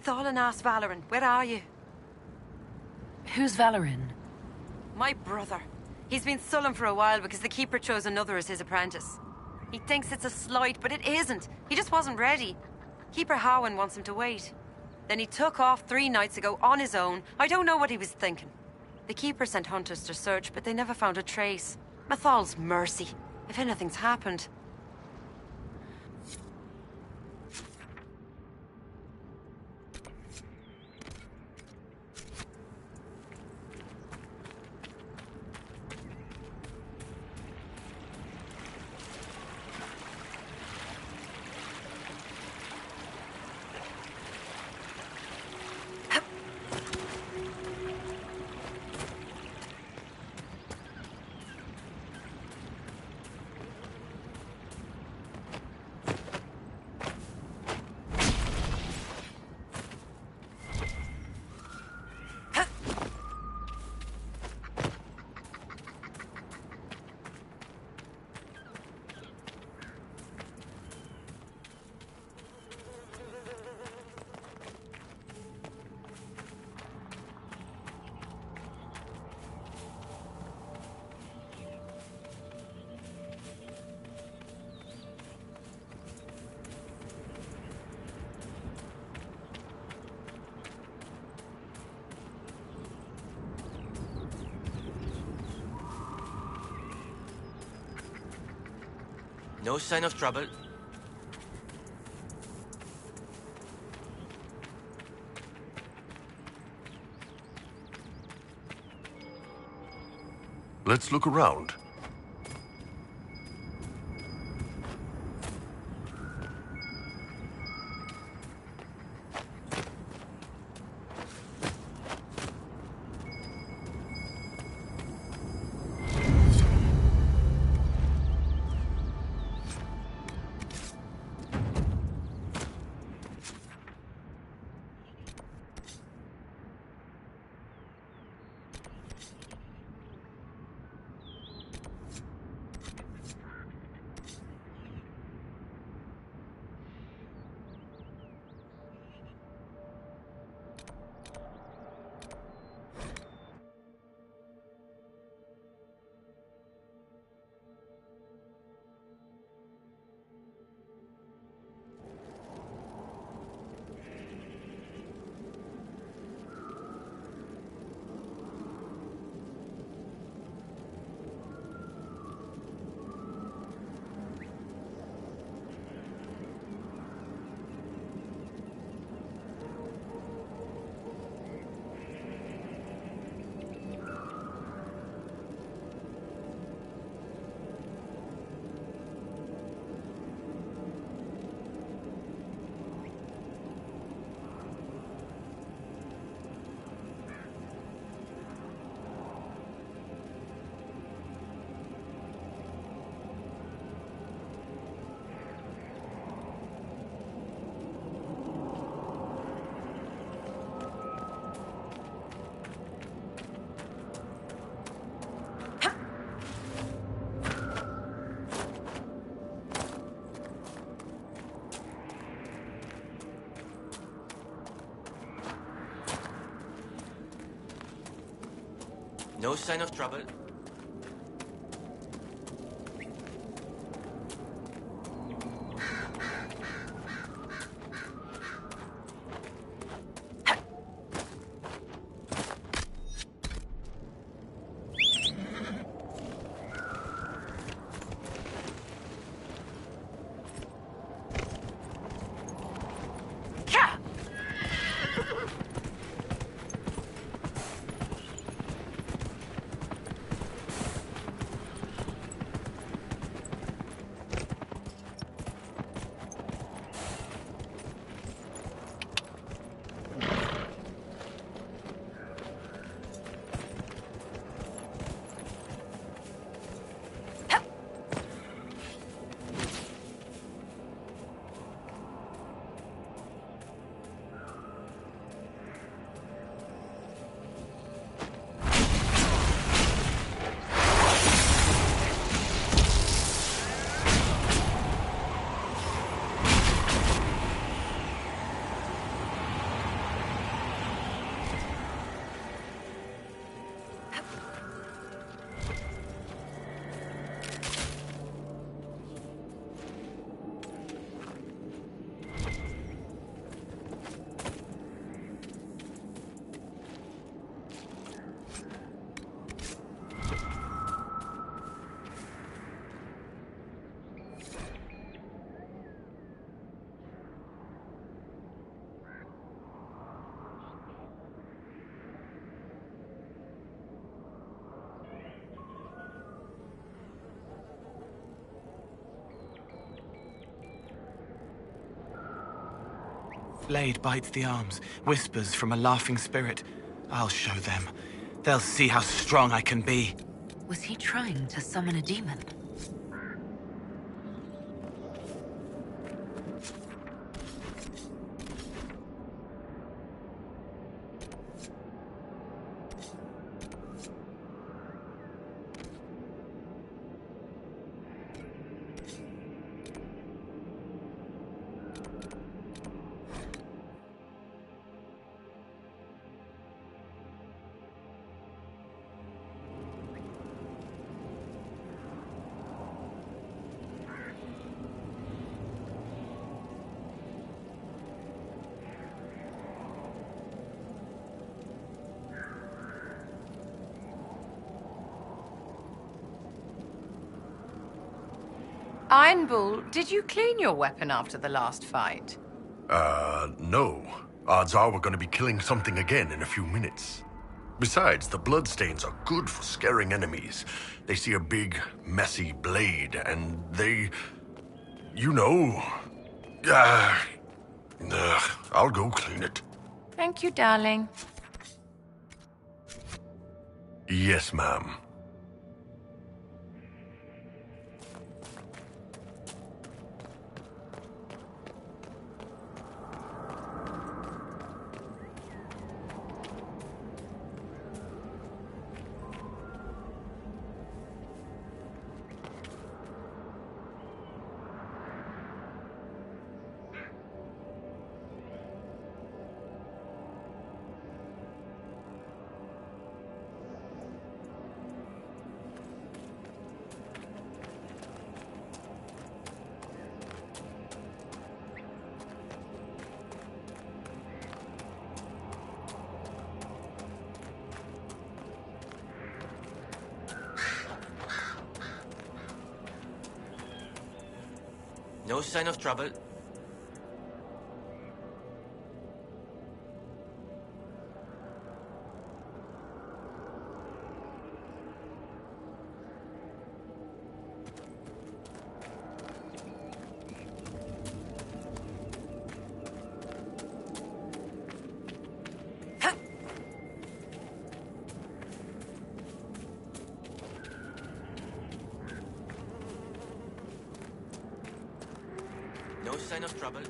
Thalin asked Valorin, where are you? Who's Valorin? My brother. He's been sullen for a while because the Keeper chose another as his apprentice. He thinks it's a slight, but it isn't. He just wasn't ready. Keeper Howen wants him to wait. Then he took off 3 nights ago on his own. I don't know what he was thinking. The Keeper sent hunters to search, but they never found a trace. Mathal's mercy. If anything's happened. No sign of trouble. Let's look around. No sign of trouble. Blade bites the arms, whispers from a laughing spirit. I'll show them. They'll see how strong I can be. Was he trying to summon a demon? Ironbull, did you clean your weapon after the last fight? No. Odds are we're gonna be killing something again in a few minutes. Besides, the bloodstains are good for scaring enemies. They see a big, messy blade, and they... You know... I'll go clean it. Thank you, darling. Yes, ma'am. No sign of trouble. No sign of trouble.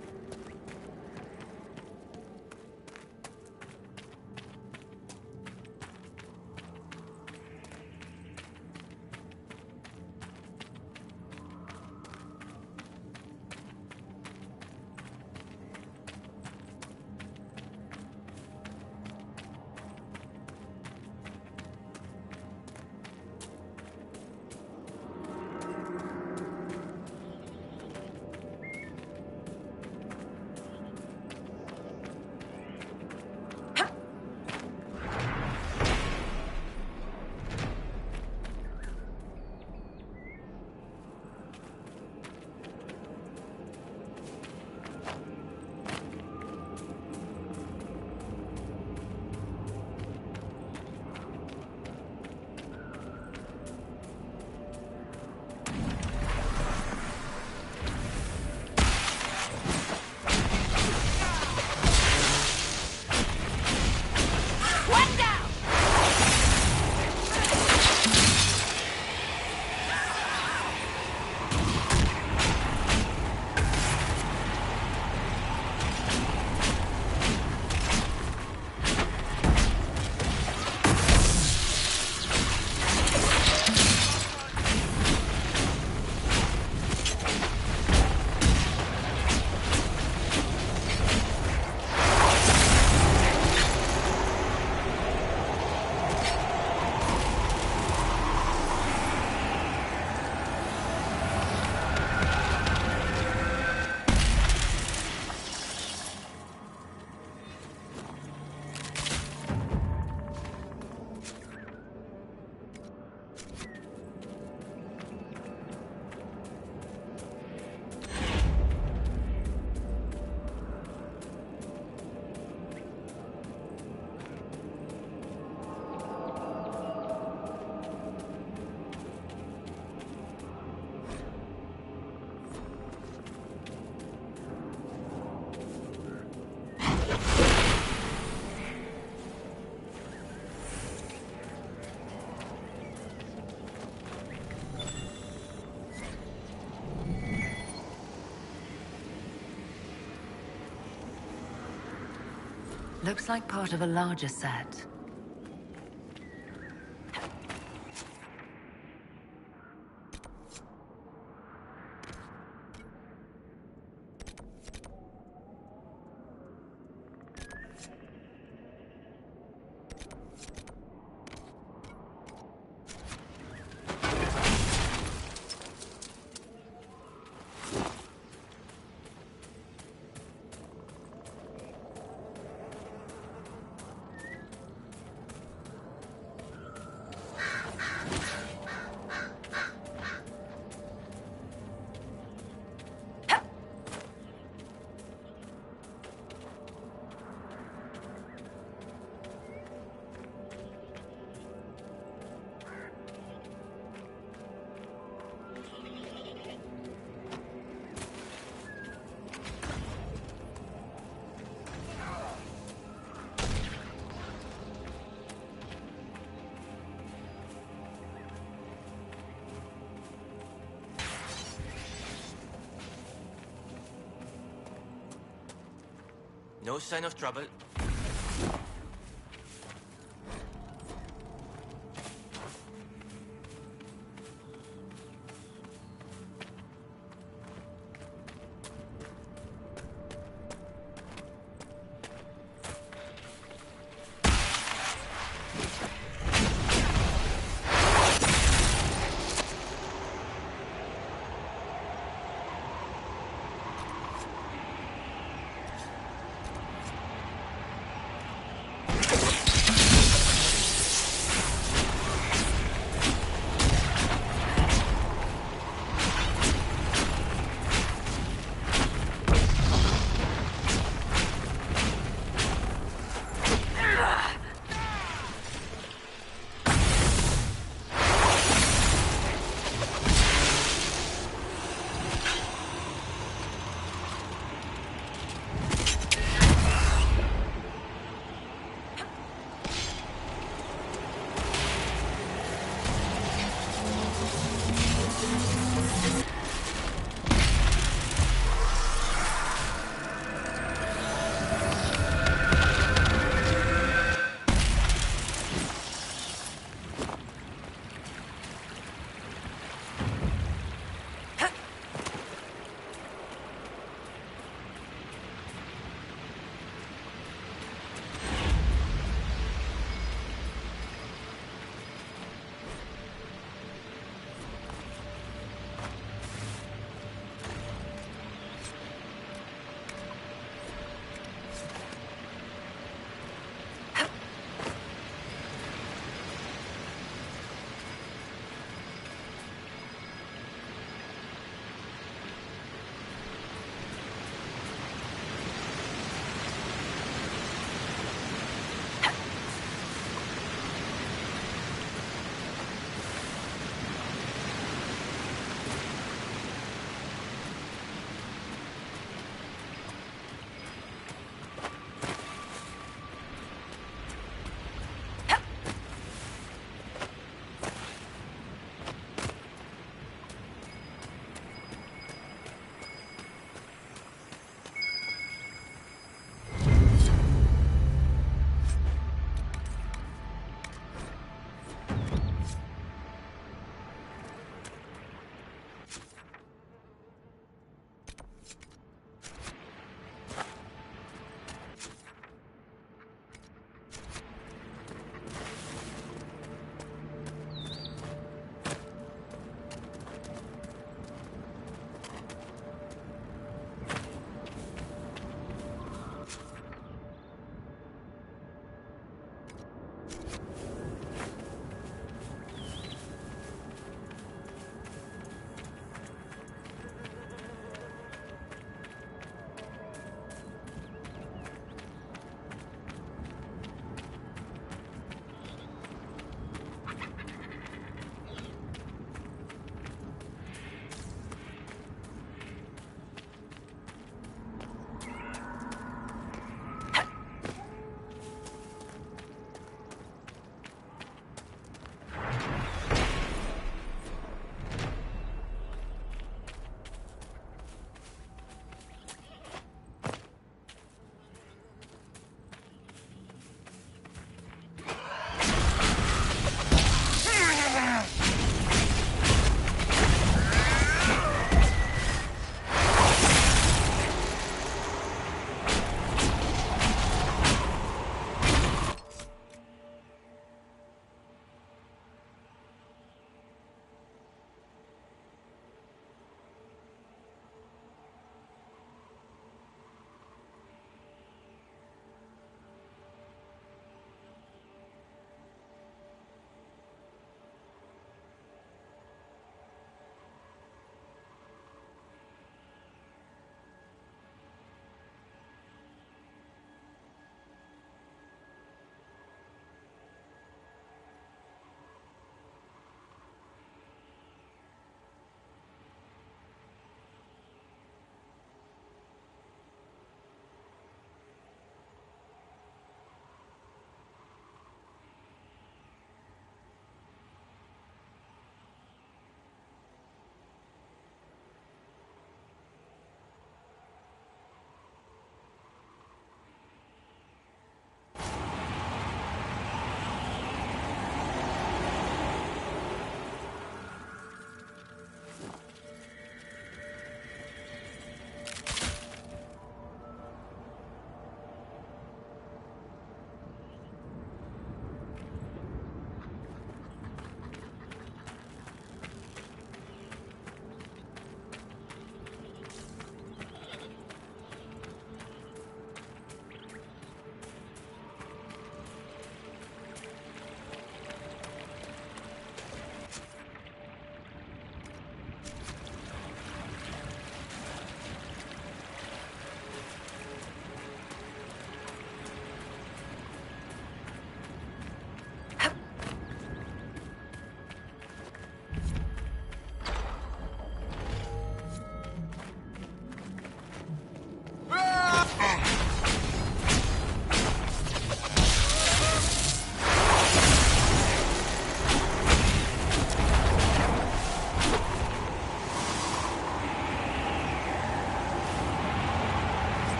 Looks like part of a larger set. No sign of trouble.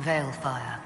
Veilfire.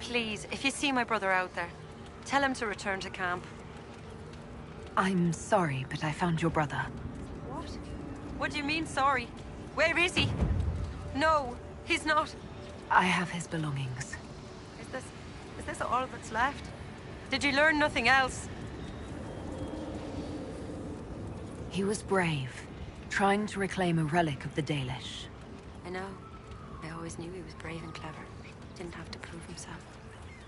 Please, if you see my brother out there, tell him to return to camp. I'm sorry, but I found your brother. What? What do you mean, sorry? Where is he? No, he's not. I have his belongings. Is this all that's left? Did you learn nothing else? He was brave, trying to reclaim a relic of the Dalish. I know. I always knew he was brave and clever. Didn't have to prove himself.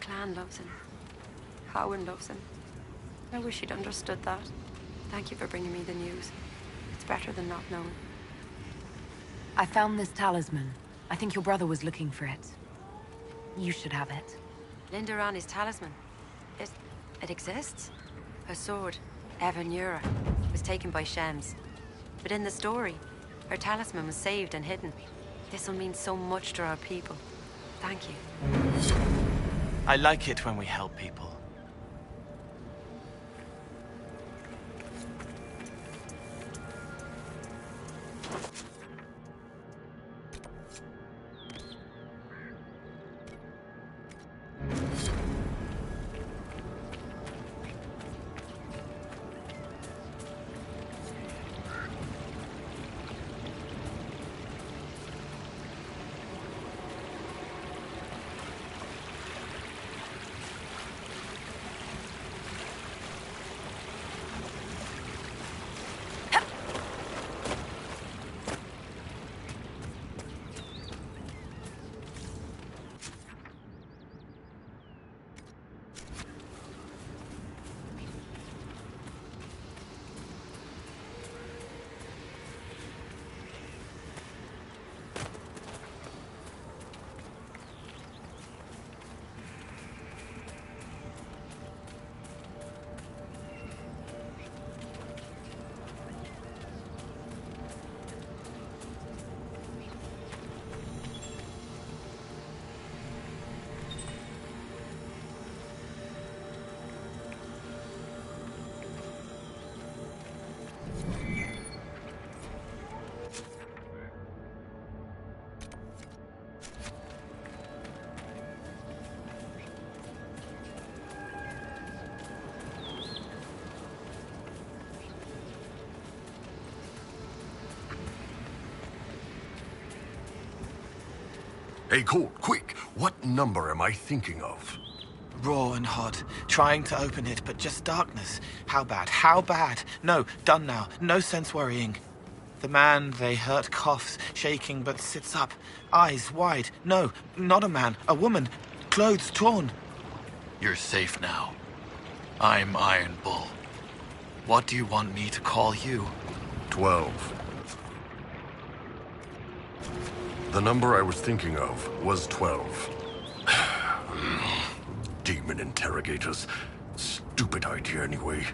The clan loves him. Cowan loves him. I wish you'd understood that. Thank you for bringing me the news. It's better than not knowing. I found this talisman. I think your brother was looking for it. You should have it. Linda Rani's talisman. It exists? Her sword, Evanura, was taken by Shems. But in the story, her talisman was saved and hidden. This will mean so much to our people. Thank you. I like it when we help people. Hey, Colt, quick! What number am I thinking of? Raw and hot, trying to open it, but just darkness. How bad? How bad? No, done now. No sense worrying. The man they hurt coughs, shaking but sits up. Eyes wide. No, not a man. A woman. Clothes torn. You're safe now. I'm Iron Bull. What do you want me to call you? 12. The number I was thinking of was 12. Demon interrogators. Stupid idea anyway.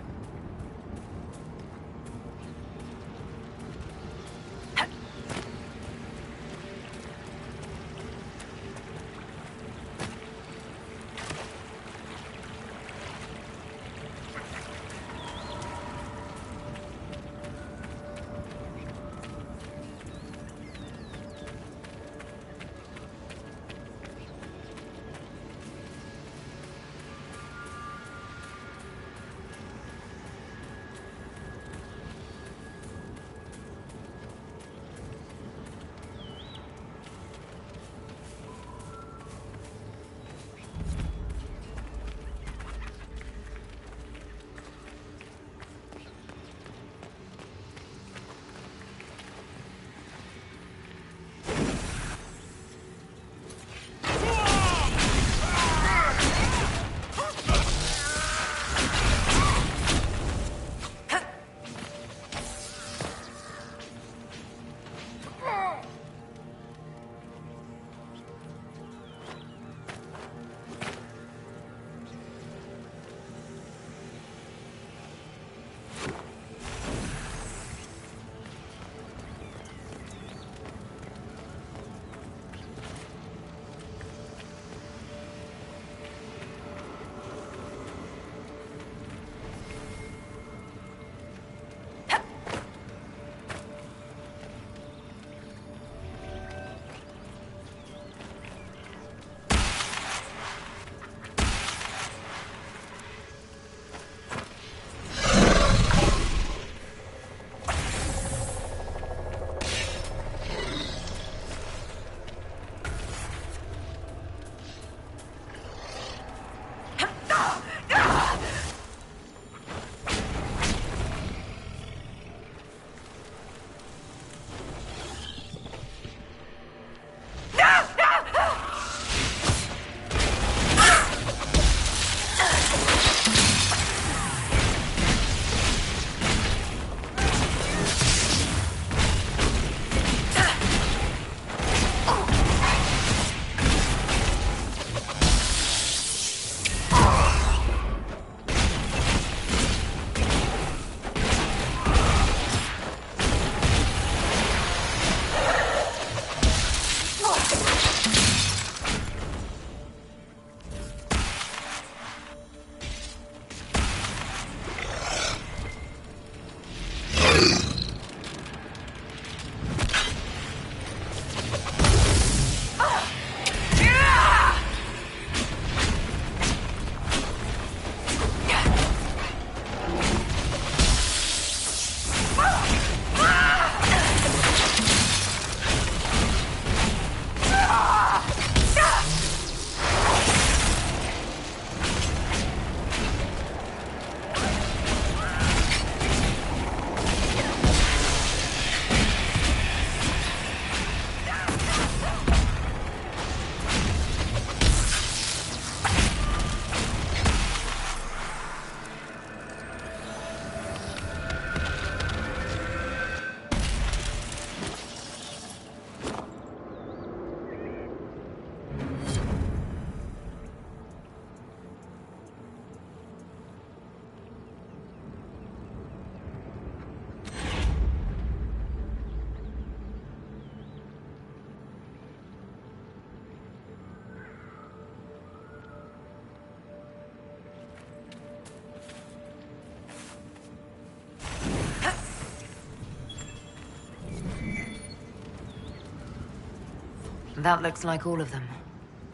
That looks like all of them.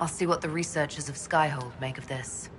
I'll see what the researchers of Skyhold make of this.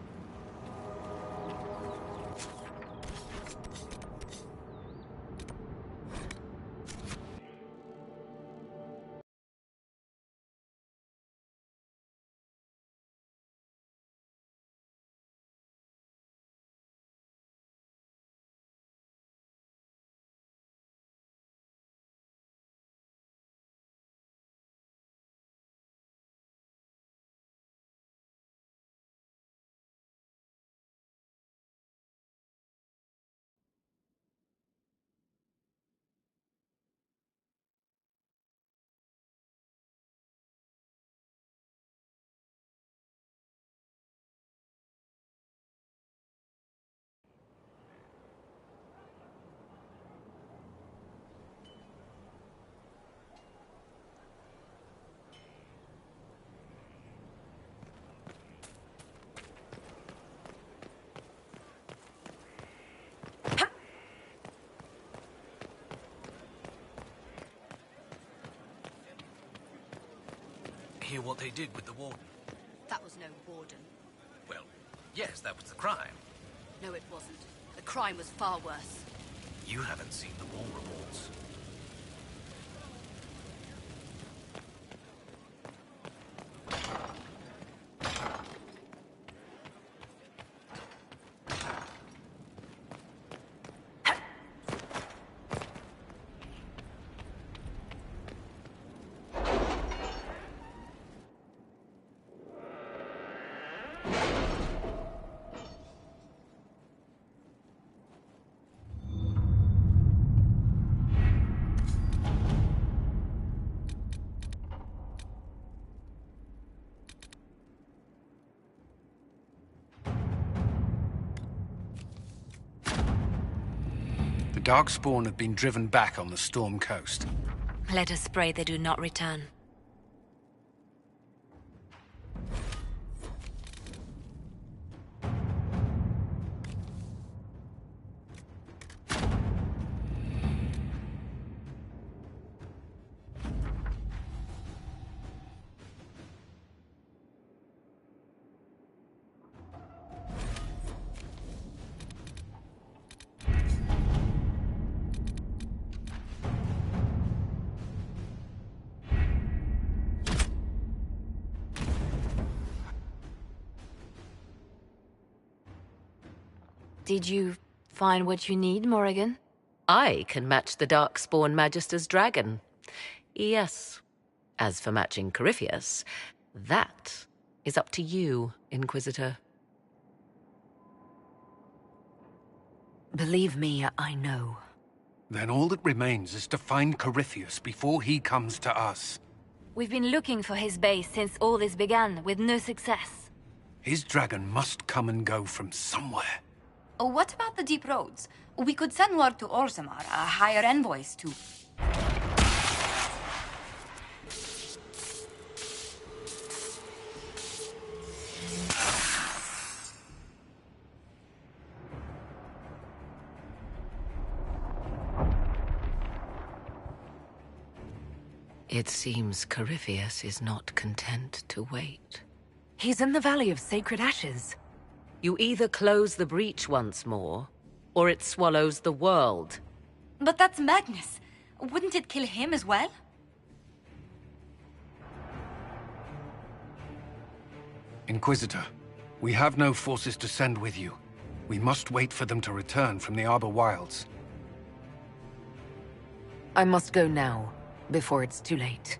Hear what they did with the warden? That was no warden. Well, yes, that was the crime. No, it wasn't. The crime was far worse. You haven't seen the war reports. The Darkspawn have been driven back on the Storm Coast. Let us pray they do not return. Did you find what you need, Morrigan? I can match the Darkspawn Magister's dragon. Yes. As for matching Corypheus, that is up to you, Inquisitor. Believe me, I know. Then all that remains is to find Corypheus before he comes to us. We've been looking for his base since all this began, with no success. His dragon must come and go from somewhere. Oh, what about the deep roads? We could send word to Orzammar, hire envoys to... It seems Corypheus is not content to wait. He's in the Valley of Sacred Ashes. You either close the breach once more, or it swallows the world. But that's madness. Wouldn't it kill him as well? Inquisitor, we have no forces to send with you. We must wait for them to return from the Arbor Wilds. I must go now, before it's too late.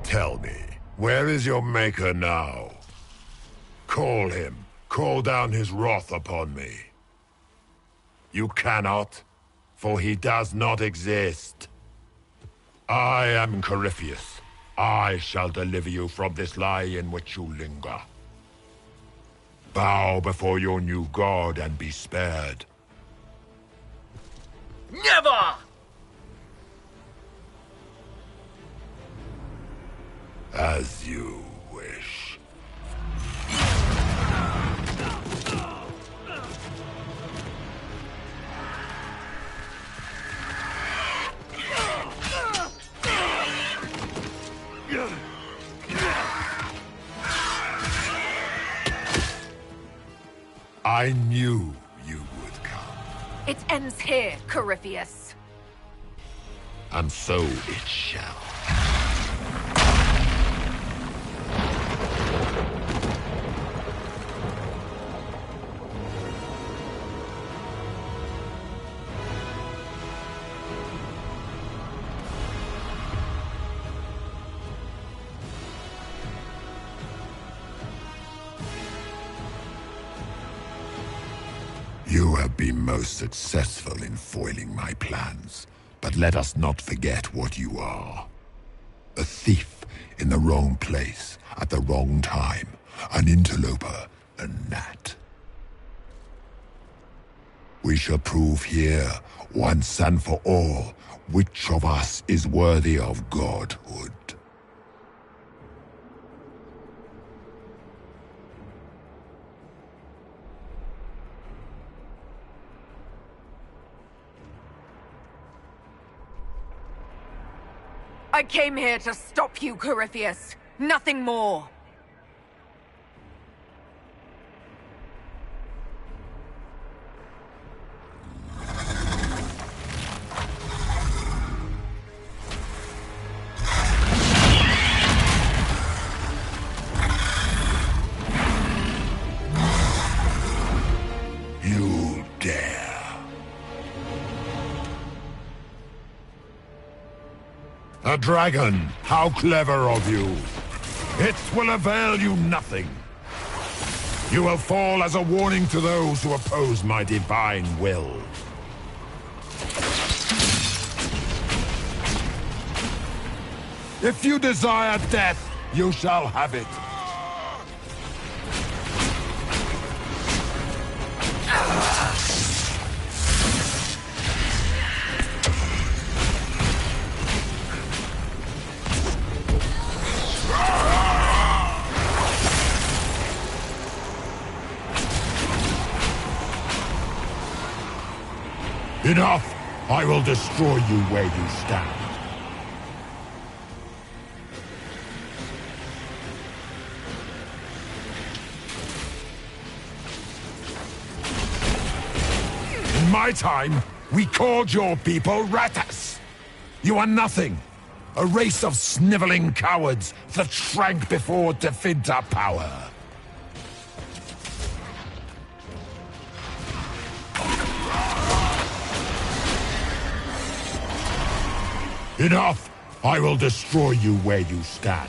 Tell me, where is your maker now? Call him. Call down his wrath upon me. You cannot, for he does not exist. I am Corypheus. I shall deliver you from this lie in which you linger. Bow before your new god and be spared. Never! As you wish. I knew you would come. It ends here, Corypheus. And so it shall. You have been most successful in foiling my plans, but let us not forget what you are. A thief in the wrong place at the wrong time, an interloper, a gnat. We shall prove here, once and for all, which of us is worthy of godhood. I came here to stop you, Corypheus. Nothing more. You dare. A dragon! How clever of you! It will avail you nothing. You will fall as a warning to those who oppose my divine will. If you desire death, you shall have it. Enough! I will destroy you where you stand. In my time, we called your people ratas. You are nothing. A race of sniveling cowards that shrank before Definta power. Enough! I will destroy you where you stand.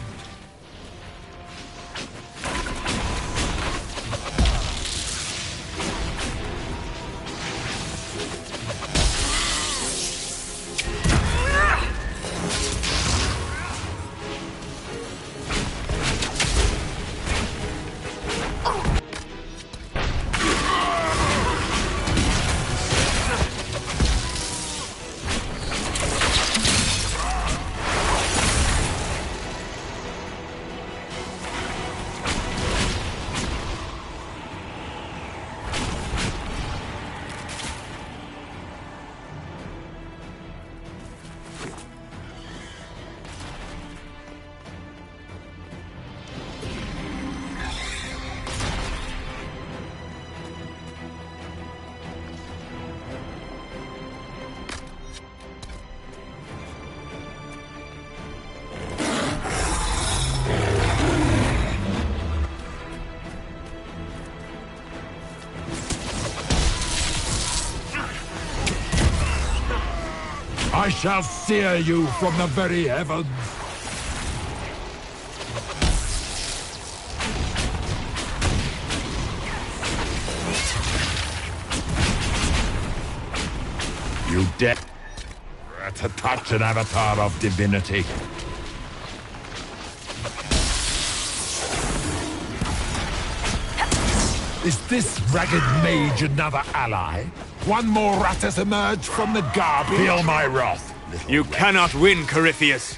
I shall sear you from the very heavens. You dare to touch an avatar of divinity. Is this ragged mage another ally? One more rat has emerged from the garbage? Feel my wrath. You cannot win, Corypheus.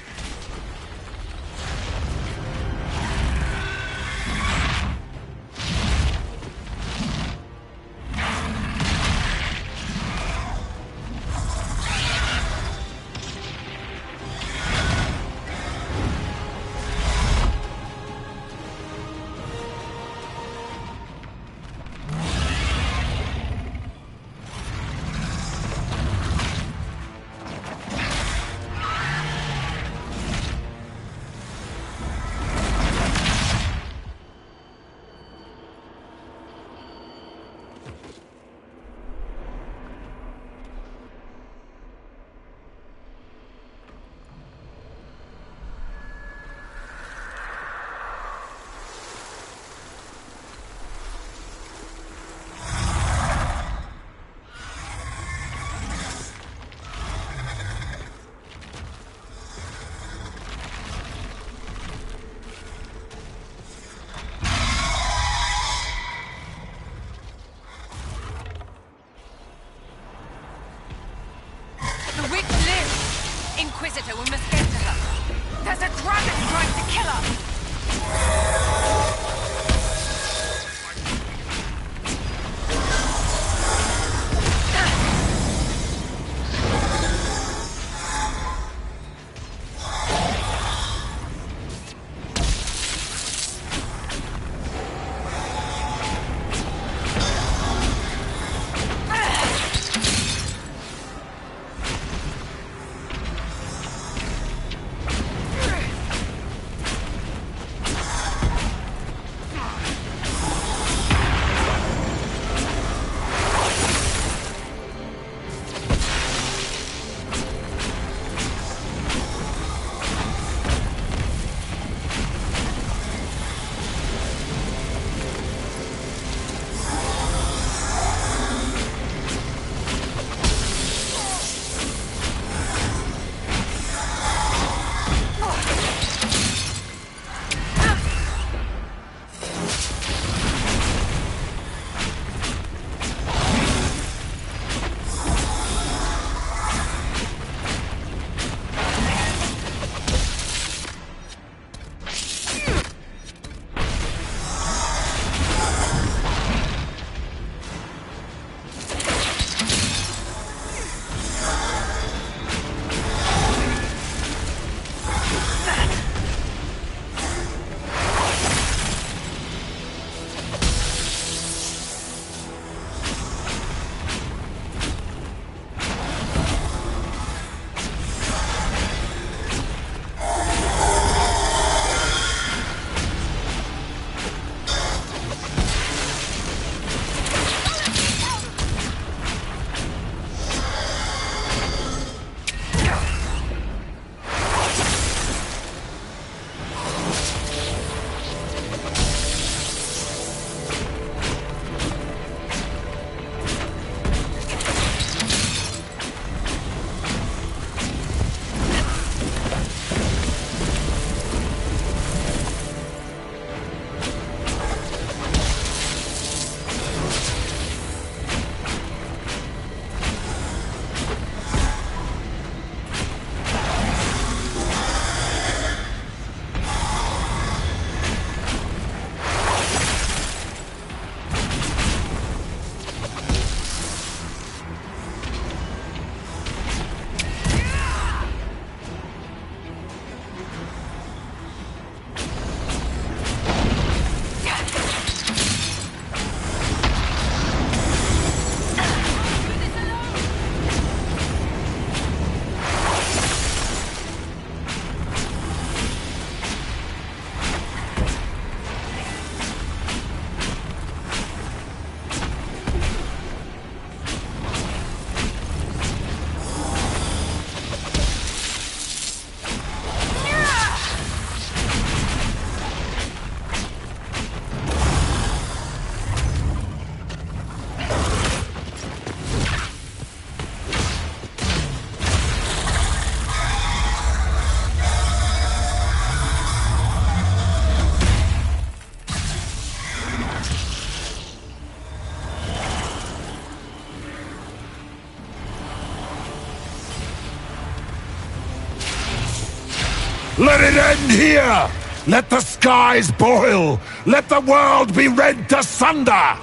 Let it end here! Let the skies boil! Let the world be rent asunder!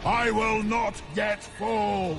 I will not yet fall!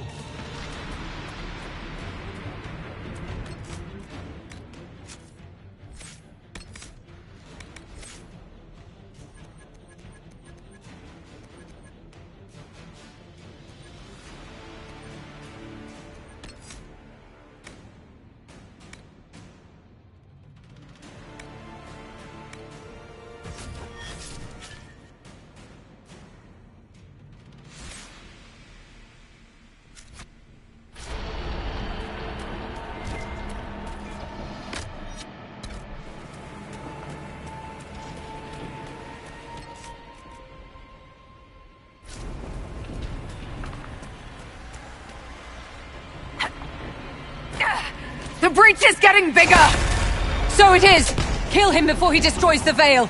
The breach is getting bigger! So it is! Kill him before he destroys the veil!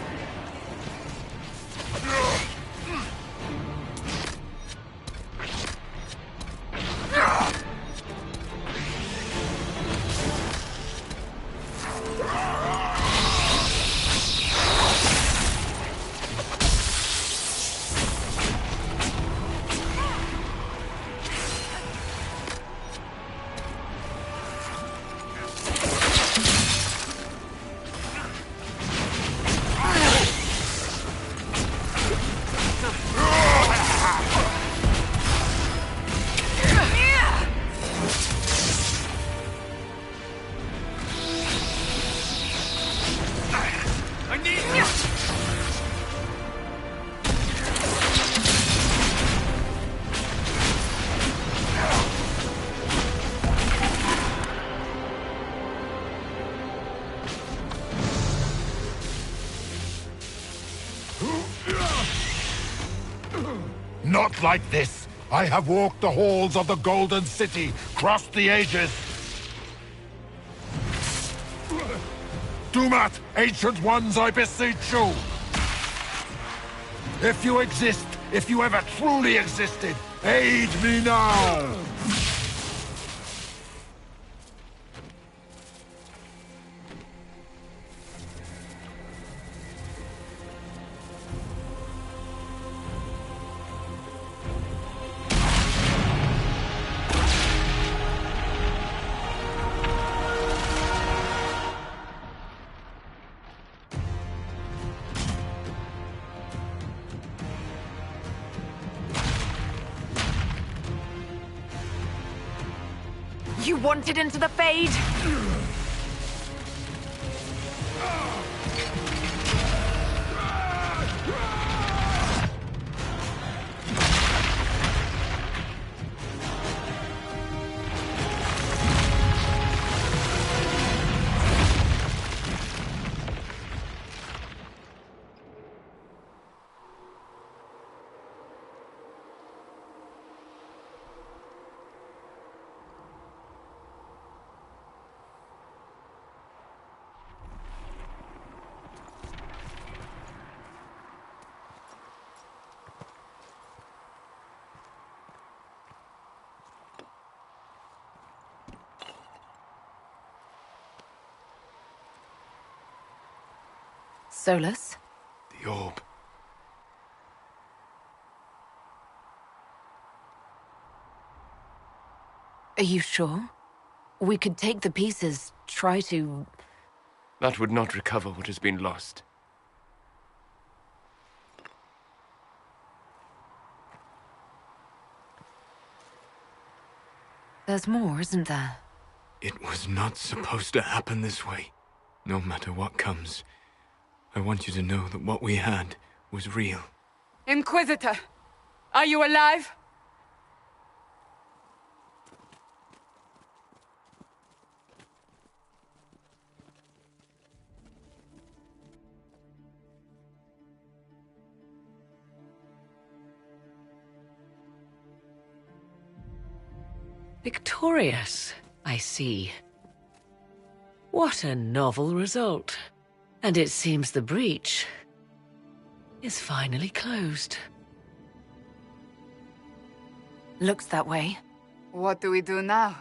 Not like this! I have walked the halls of the Golden City, crossed the ages! Dumat, Ancient Ones, I beseech you! If you exist, if you ever truly existed, aid me now! You wanted into the Fade? Solus? The orb. Are you sure? We could take the pieces, try to... That would not recover what has been lost. There's more, isn't there? It was not supposed to happen this way. No matter what comes, I want you to know that what we had was real. Inquisitor! Are you alive? Victorious, I see. What a novel result. And it seems the breach is finally closed. Looks that way. What do we do now?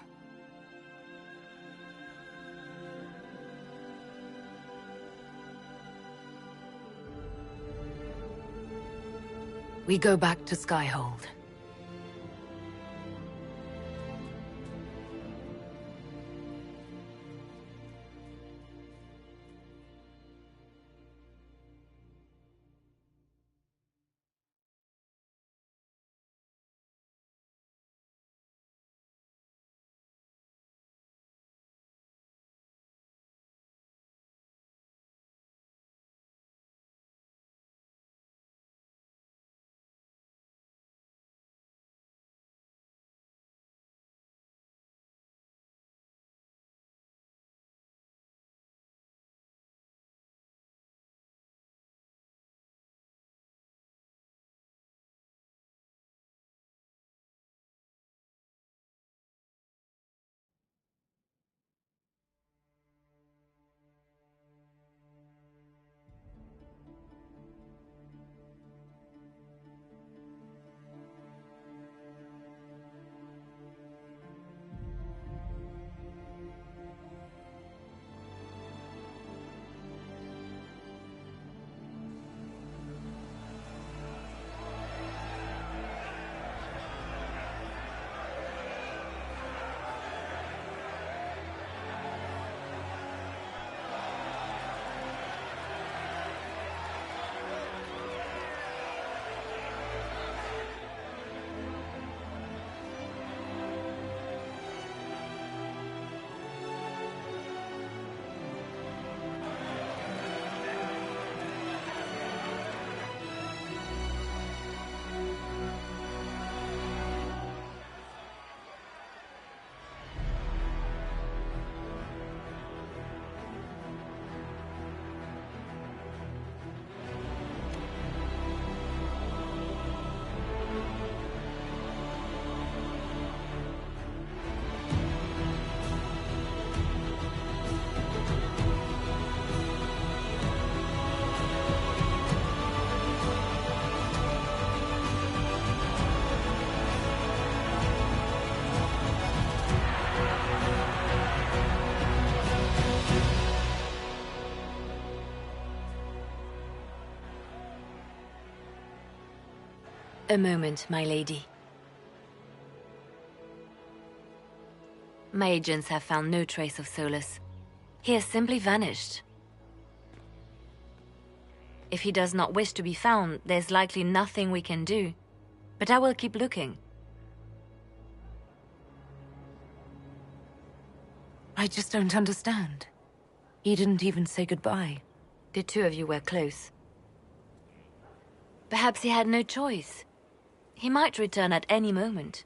We go back to Skyhold. A moment, my lady. My agents have found no trace of Solus. He has simply vanished. If he does not wish to be found, there's likely nothing we can do. But I will keep looking. I just don't understand. He didn't even say goodbye. The two of you were close. Perhaps he had no choice. He might return at any moment.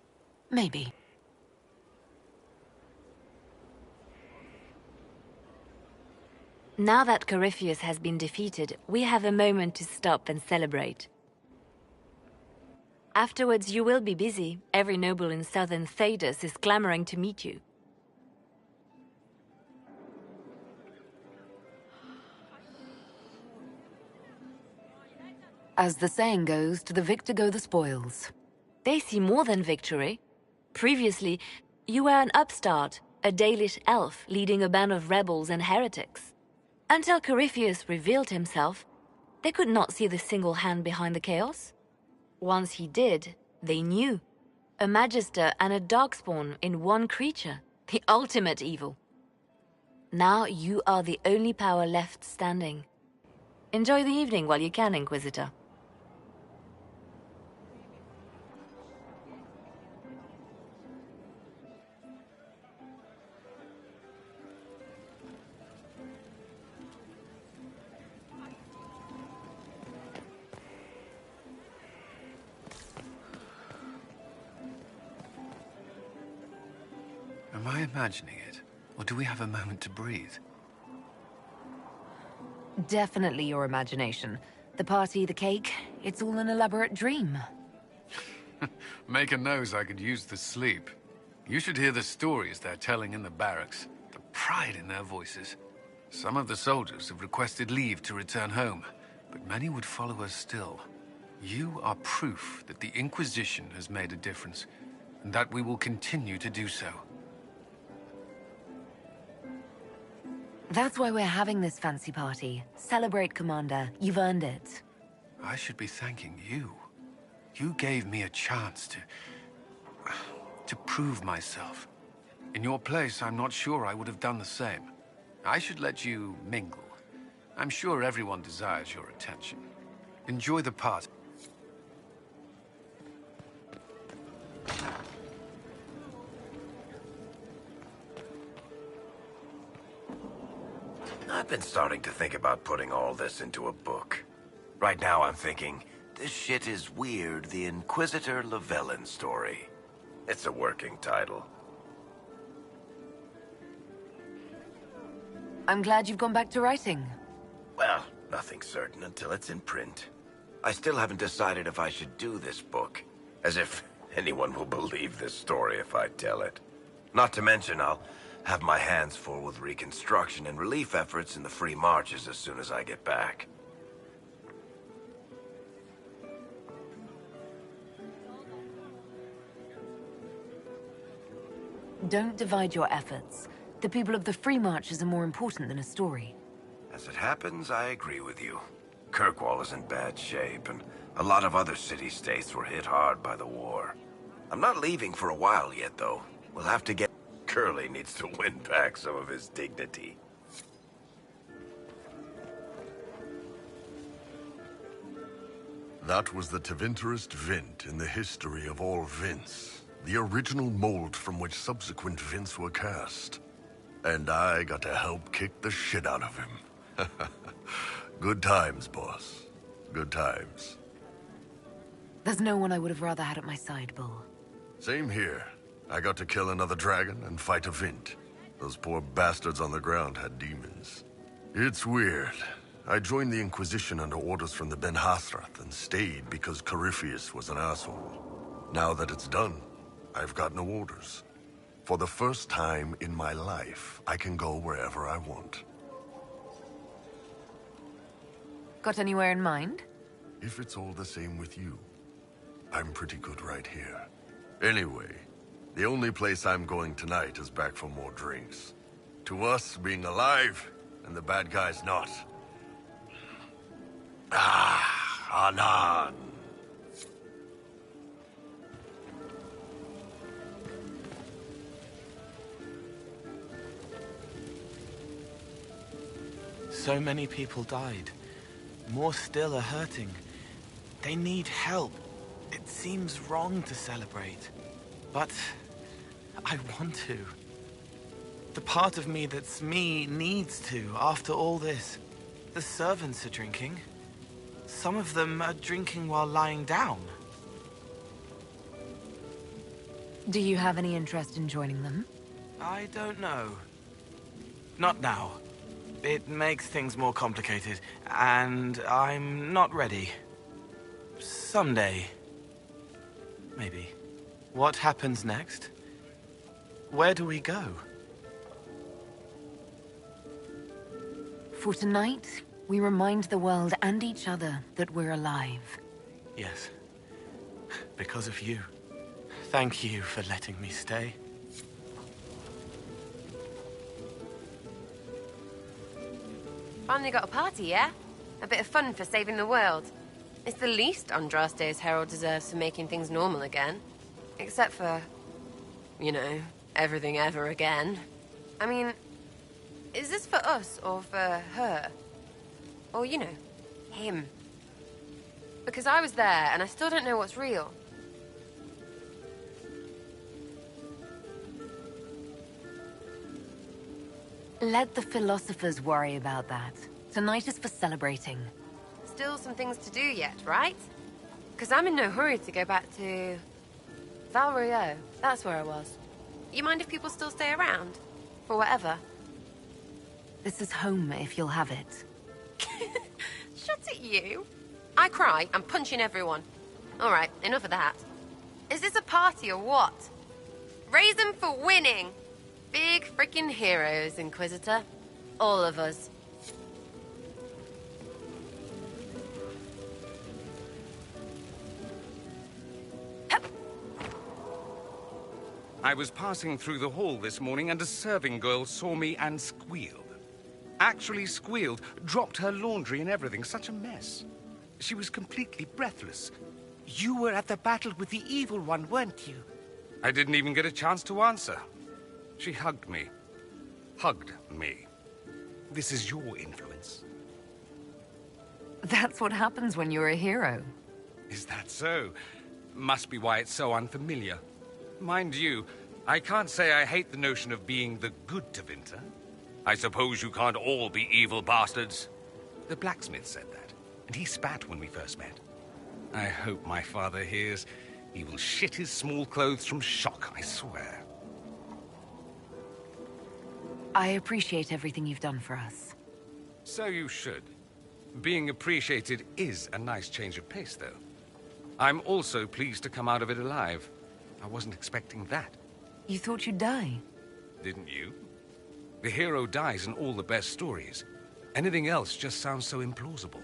Maybe. Now that Corypheus has been defeated, we have a moment to stop and celebrate. Afterwards, you will be busy. Every noble in southern Thedas is clamoring to meet you. As the saying goes, to the victor go the spoils. They see more than victory. Previously, you were an upstart, a Dalish elf leading a band of rebels and heretics. Until Corypheus revealed himself, they could not see the single hand behind the chaos. Once he did, they knew. A Magister and a Darkspawn in one creature, the ultimate evil. Now you are the only power left standing. Enjoy the evening while you can, Inquisitor. Am I imagining it? Or do we have a moment to breathe? Definitely your imagination. The party, the cake, it's all an elaborate dream. Make a nose I could use the sleep. You should hear the stories they're telling in the barracks. The pride in their voices. Some of the soldiers have requested leave to return home, but many would follow us still. You are proof that the Inquisition has made a difference, and that we will continue to do so. That's why we're having this fancy party. Celebrate, Commander. You've earned it. I should be thanking you. You gave me a chance to prove myself. In your place, I'm not sure I would have done the same. I should let you mingle. I'm sure everyone desires your attention. Enjoy the party. I've been starting to think about putting all this into a book. Right now I'm thinking, this shit is weird, the Inquisitor Llewellyn story. It's a working title. I'm glad you've gone back to writing. Well, nothing's certain until it's in print. I still haven't decided if I should do this book. As if anyone will believe this story if I tell it. Not to mention, I'll have my hands full with reconstruction and relief efforts in the free marches as soon as I get back. Don't divide your efforts. The people of the Free Marches are more important than a story. As it happens, I agree with you. Kirkwall is in bad shape, and a lot of other city-states were hit hard by the war. I'm not leaving for a while yet, though. We'll have to get... Curly needs to win back some of his dignity. That was the Tevinterest Vint in the history of all Vints. The original mold from which subsequent Vints were cast. And I got to help kick the shit out of him. Good times, boss. Good times. There's no one I would have rather had at my side, Bull. Same here. I got to kill another dragon and fight a Vint. Those poor bastards on the ground had demons. It's weird. I joined the Inquisition under orders from the Ben Hathrath and stayed because Corypheus was an asshole. Now that it's done, I've got no orders. For the first time in my life, I can go wherever I want. Got anywhere in mind? If it's all the same with you, I'm pretty good right here. Anyway, the only place I'm going tonight is back for more drinks. To us, being alive, and the bad guys not. Ah, Anan. So many people died. More still are hurting. They need help. It seems wrong to celebrate. But I want to. The part of me that's me needs to, after all this. The servants are drinking. Some of them are drinking while lying down. Do you have any interest in joining them? I don't know. Not now. It makes things more complicated, and I'm not ready. Someday. Maybe. What happens next? Where do we go? For tonight, we remind the world and each other that we're alive. Yes. Because of you. Thank you for letting me stay. Finally got a party, yeah? A bit of fun for saving the world. It's the least Andraste's herald deserves for making things normal again. Except for, you know, everything ever again. I mean, is this for us or for her? Or, you know, him? Because I was there and I still don't know what's real. Let the philosophers worry about that. Tonight is for celebrating. Still some things to do yet, right? Because I'm in no hurry to go back to... Val Rio. That's where I was. You mind if people still stay around? For whatever? This is home if you'll have it. Shut at you. I cry, I'm punching everyone. Alright, enough of that. Is this a party or what? Raise him for winning. Big freaking heroes, Inquisitor. All of us. I was passing through the hall this morning and a serving girl saw me and squealed. Actually squealed, dropped her laundry and everything. Such a mess. She was completely breathless. You were at the battle with the evil one, weren't you? I didn't even get a chance to answer. She hugged me. Hugged me. This is your influence. That's what happens when you're a hero. Is that so? Must be why it's so unfamiliar. Mind you, I can't say I hate the notion of being the good Tevinter. I suppose you can't all be evil bastards. The blacksmith said that, and he spat when we first met. I hope my father hears. He will shit his small clothes from shock, I swear. I appreciate everything you've done for us. So you should. Being appreciated is a nice change of pace, though. I'm also pleased to come out of it alive. I wasn't expecting that. You thought you'd die? Didn't you? The hero dies in all the best stories. Anything else just sounds so implausible.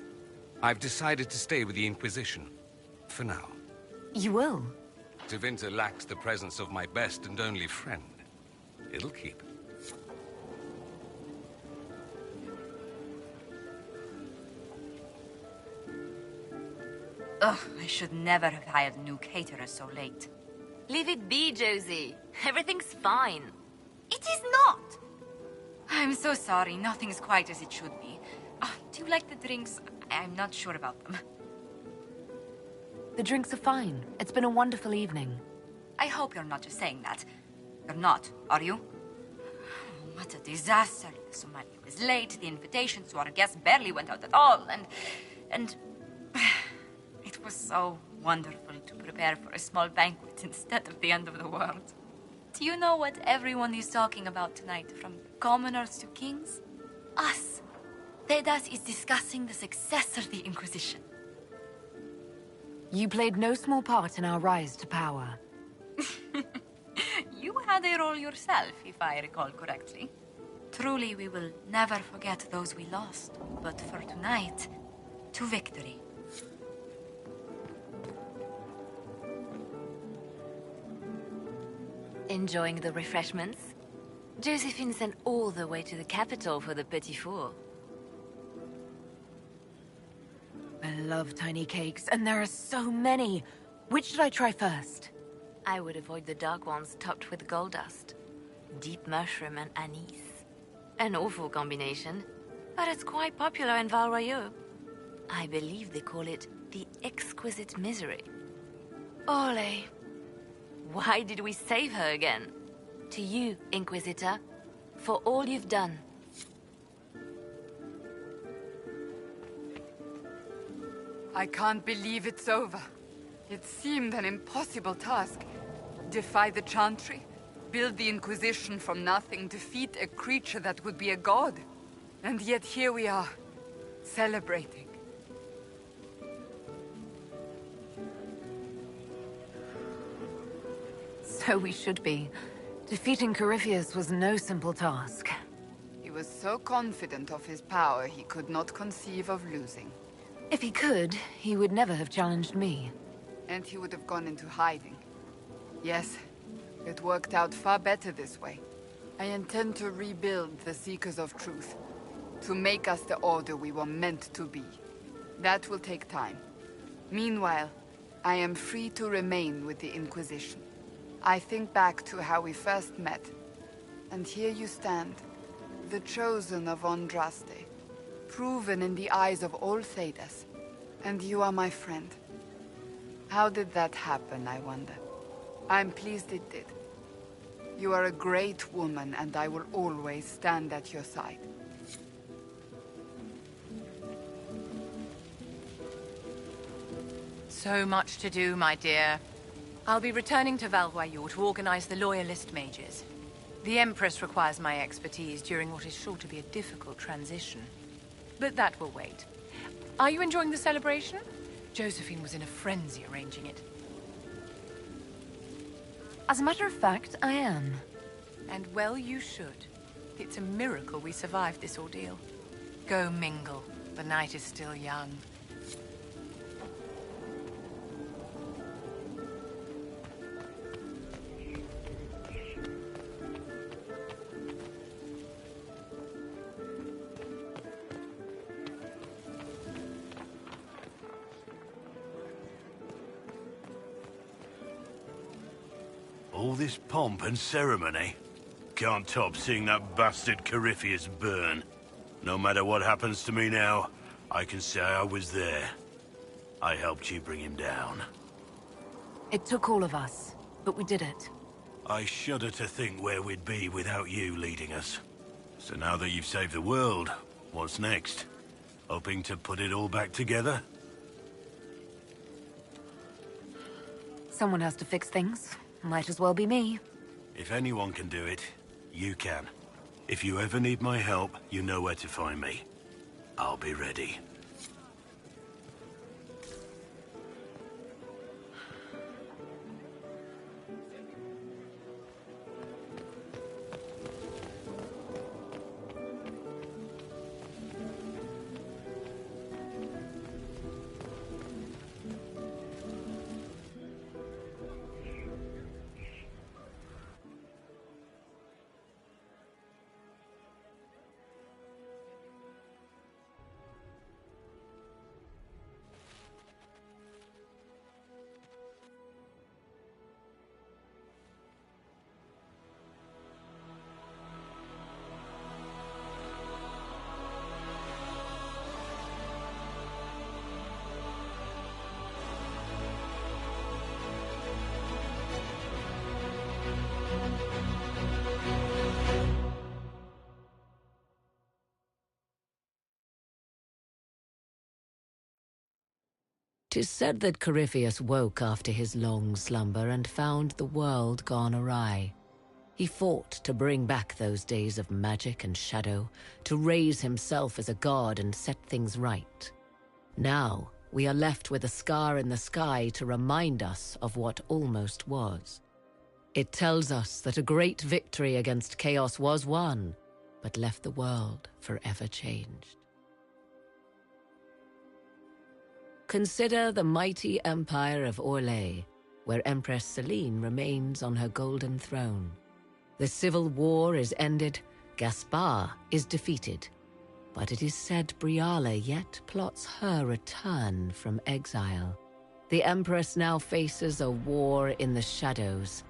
I've decided to stay with the Inquisition. For now. You will? Tevinter lacks the presence of my best and only friend. It'll keep. Ugh, I should never have hired a new caterer so late. Leave it be, Josie. Everything's fine. It is not! I'm so sorry, nothing's quite as it should be. Do you like the drinks? I'm not sure about them. The drinks are fine. It's been a wonderful evening. I hope you're not just saying that. You're not, are you? What a disaster. The Somalia was late, the invitations to our guests barely went out at all, and... It was so wonderful to prepare for a small banquet instead of the end of the world. Do you know what everyone is talking about tonight, from commoners to kings? Us. Thedas is discussing the successor of the Inquisition. You played no small part in our rise to power. You had a role yourself, if I recall correctly. Truly, we will never forget those we lost. But for tonight, to victory. Enjoying the refreshments? Josephine sent all the way to the capital for the petit four. I love tiny cakes, and there are so many. Which should I try first? I would avoid the dark ones topped with gold dust. Deep mushroom and anise. An awful combination, but it's quite popular in Val Royeaux. I believe they call it the exquisite misery. Ole. Why did we save her again? To you, Inquisitor, for all you've done. I can't believe it's over. It seemed an impossible task. Defy the Chantry, build the Inquisition from nothing, defeat a creature that would be a god. And yet here we are, celebrating. So we should be. Defeating Corypheus was no simple task. He was so confident of his power, he could not conceive of losing. If he could, he would never have challenged me. And he would have gone into hiding. Yes, it worked out far better this way. I intend to rebuild the Seekers of Truth, to make us the order we were meant to be. That will take time. Meanwhile, I am free to remain with the Inquisition. I think back to how we first met, and here you stand, the chosen of Andraste, proven in the eyes of all Thedas, and you are my friend. How did that happen, I wonder? I'm pleased it did. You are a great woman, and I will always stand at your side. So much to do, my dear. I'll be returning to Val Royeaux to organize the Loyalist Mages. The Empress requires my expertise during what is sure to be a difficult transition. But that will wait. Are you enjoying the celebration? Josephine was in a frenzy arranging it. As a matter of fact, I am. And well you should. It's a miracle we survived this ordeal. Go mingle. The night is still young. All this pomp and ceremony? Can't top seeing that bastard Corypheus burn. No matter what happens to me now, I can say I was there. I helped you bring him down. It took all of us, but we did it. I shudder to think where we'd be without you leading us. So now that you've saved the world, what's next? Hoping to put it all back together? Someone has to fix things. Might as well be me. If anyone can do it, you can. If you ever need my help, you know where to find me. I'll be ready. "'Tis said that Corypheus woke after his long slumber and found the world gone awry. He fought to bring back those days of magic and shadow, to raise himself as a god and set things right. Now, we are left with a scar in the sky to remind us of what almost was. It tells us that a great victory against chaos was won, but left the world forever changed. Consider the mighty empire of Orlais, where Empress Celine remains on her golden throne. The civil war is ended, Gaspar is defeated, but it is said Briala yet plots her return from exile. The Empress now faces a war in the shadows.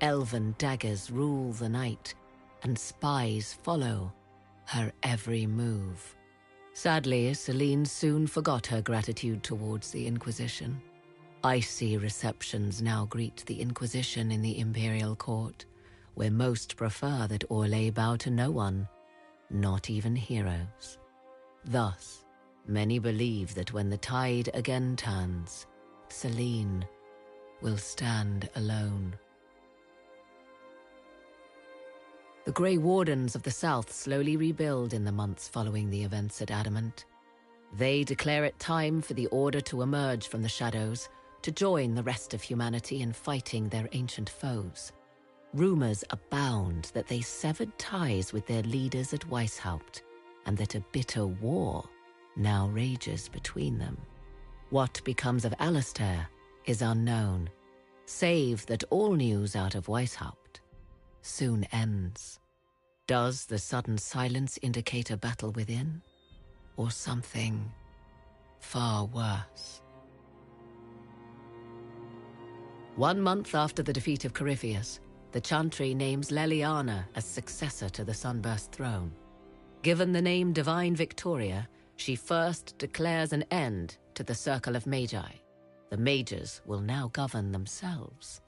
Elven daggers rule the night, and spies follow her every move. Sadly, Celine soon forgot her gratitude towards the Inquisition. Icy receptions now greet the Inquisition in the Imperial Court, where most prefer that Orlais bow to no one, not even heroes. Thus, many believe that when the tide again turns, Celine will stand alone. The Grey Wardens of the South slowly rebuild in the months following the events at Adamant. They declare it time for the Order to emerge from the shadows, to join the rest of humanity in fighting their ancient foes. Rumors abound that they severed ties with their leaders at Weishaupt, and that a bitter war now rages between them. What becomes of Alistair is unknown, save that all news out of Weishaupt soon ends. Does the sudden silence indicate a battle within, or something far worse? 1 month after the defeat of Corypheus, the Chantry names Leliana as successor to the Sunburst throne. Given the name Divine Victoria, she first declares an end to the Circle of Magi. The mages will now govern themselves.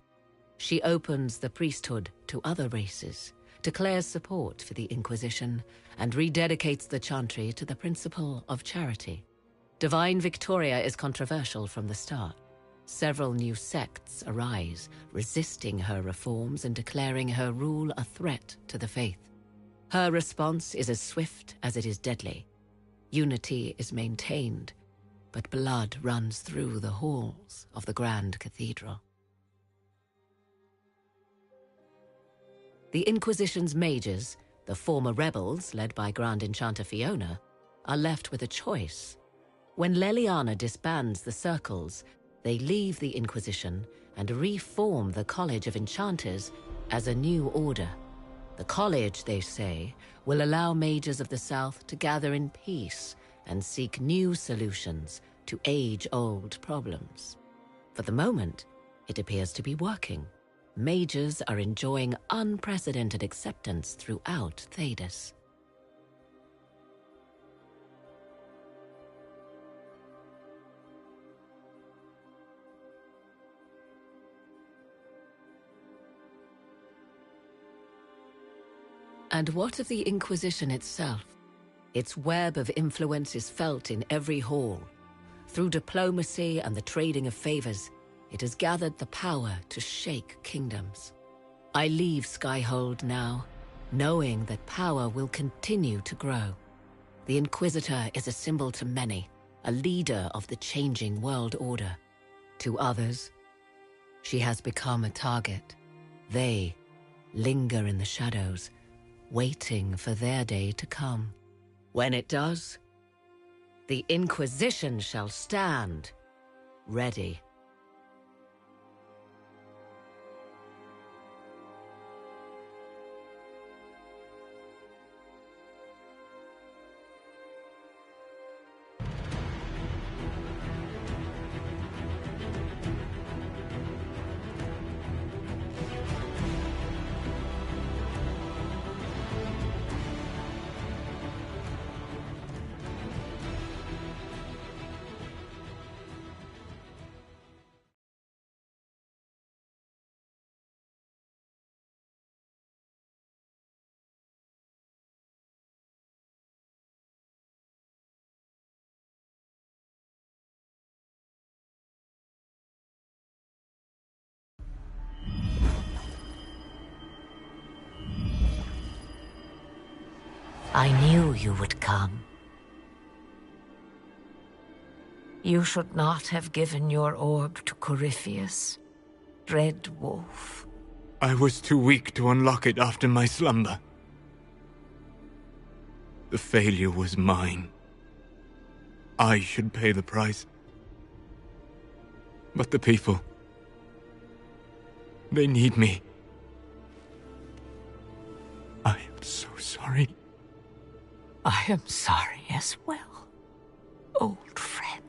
She opens the priesthood to other races, declares support for the Inquisition, and rededicates the Chantry to the principle of charity. Divine Victoria is controversial from the start. Several new sects arise, resisting her reforms and declaring her rule a threat to the faith. Her response is as swift as it is deadly. Unity is maintained, but blood runs through the halls of the Grand Cathedral. The Inquisition's mages, the former rebels led by Grand Enchanter Fiona, are left with a choice. When Leliana disbands the circles, they leave the Inquisition and reform the College of Enchanters as a new order. The college, they say, will allow mages of the South to gather in peace and seek new solutions to age-old problems. For the moment, it appears to be working. Mages are enjoying unprecedented acceptance throughout Thedas. And what of the Inquisition itself? Its web of influence is felt in every hall. Through diplomacy and the trading of favors, it has gathered the power to shake kingdoms. I leave Skyhold now, knowing that power will continue to grow. The Inquisitor is a symbol to many, a leader of the changing world order. To others, she has become a target. They linger in the shadows, waiting for their day to come. When it does, the Inquisition shall stand ready. I knew you would come. You should not have given your orb to Corypheus, Dread Wolf. I was too weak to unlock it after my slumber. The failure was mine. I should pay the price. But the people... they need me. I am so sorry. I am sorry as well, old friend.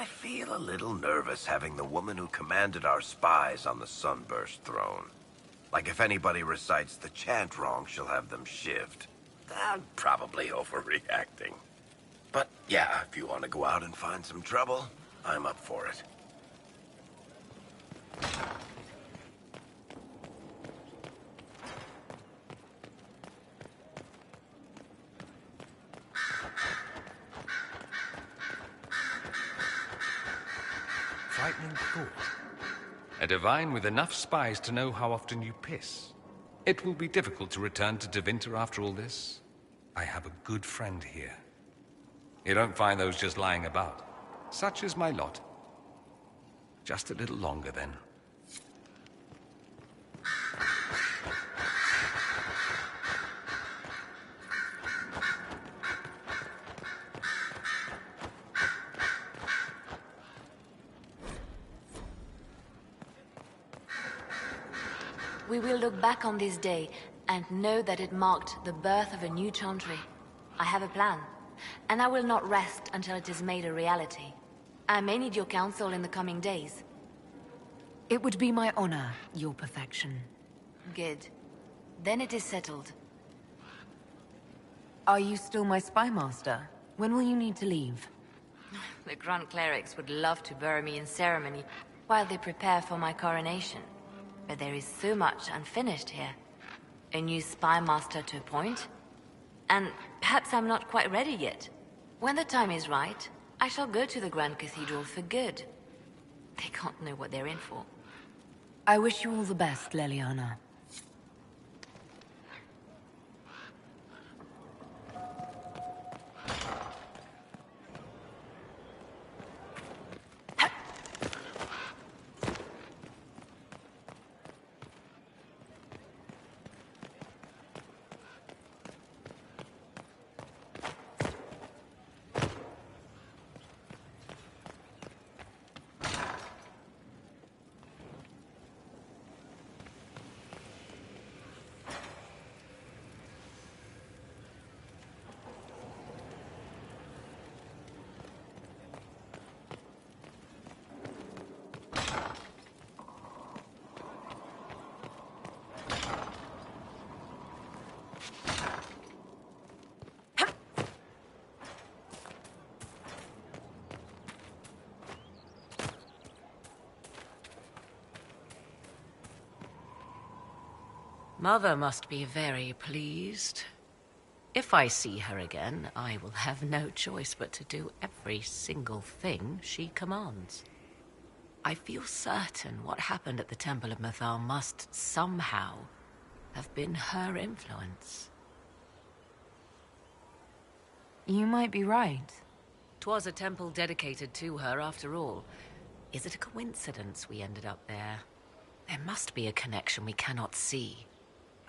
feel a little nervous having the woman who commanded our spies on the Sunburst throne. Like if anybody recites the chant wrong, she'll have them shivved. I'm probably overreacting. But yeah, if you want to go out and find some trouble, I'm up for it. Frightening thought. A divine with enough spies to know how often you piss. It will be difficult to return to Tevinter after all this. I have a good friend here. You don't find those just lying about. Such is my lot. Just a little longer, then. We will look back on this day and know that it marked the birth of a new chantry. I have a plan, and I will not rest until it is made a reality. I may need your counsel in the coming days. It would be my honor, your perfection. Good. Then it is settled. Are you still my spy master? When will you need to leave? The Grand Clerics would love to bury me in ceremony while they prepare for my coronation. But there is so much unfinished here. A new spy master to appoint. And perhaps I'm not quite ready yet. When the time is right, I shall go to the Grand Cathedral for good. They can't know what they're in for. I wish you all the best, Leliana. Mother must be very pleased. If I see her again, I will have no choice but to do every single thing she commands. I feel certain what happened at the Temple of Mathar must somehow have been her influence. You might be right. 'Twas a temple dedicated to her, after all. Is it a coincidence we ended up there? There must be a connection we cannot see.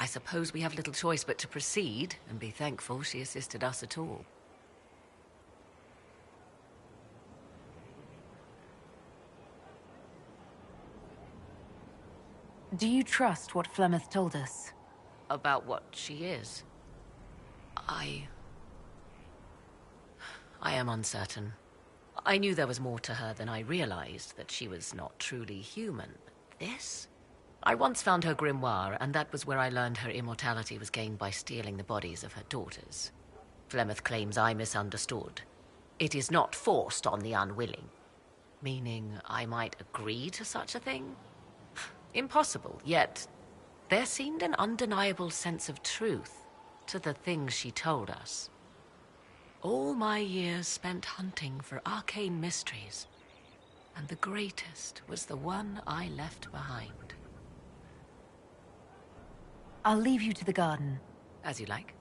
I suppose we have little choice but to proceed and be thankful she assisted us at all. Do you trust what Flemeth told us? About what she is? I am uncertain. I knew there was more to her than I realized, that she was not truly human. This? I once found her grimoire, and that was where I learned her immortality was gained by stealing the bodies of her daughters. Flemeth claims I misunderstood. It is not forced on the unwilling. Meaning I might agree to such a thing? Impossible, yet there seemed an undeniable sense of truth to the things she told us. All my years spent hunting for arcane mysteries, and the greatest was the one I left behind. I'll leave you to the garden. As you like.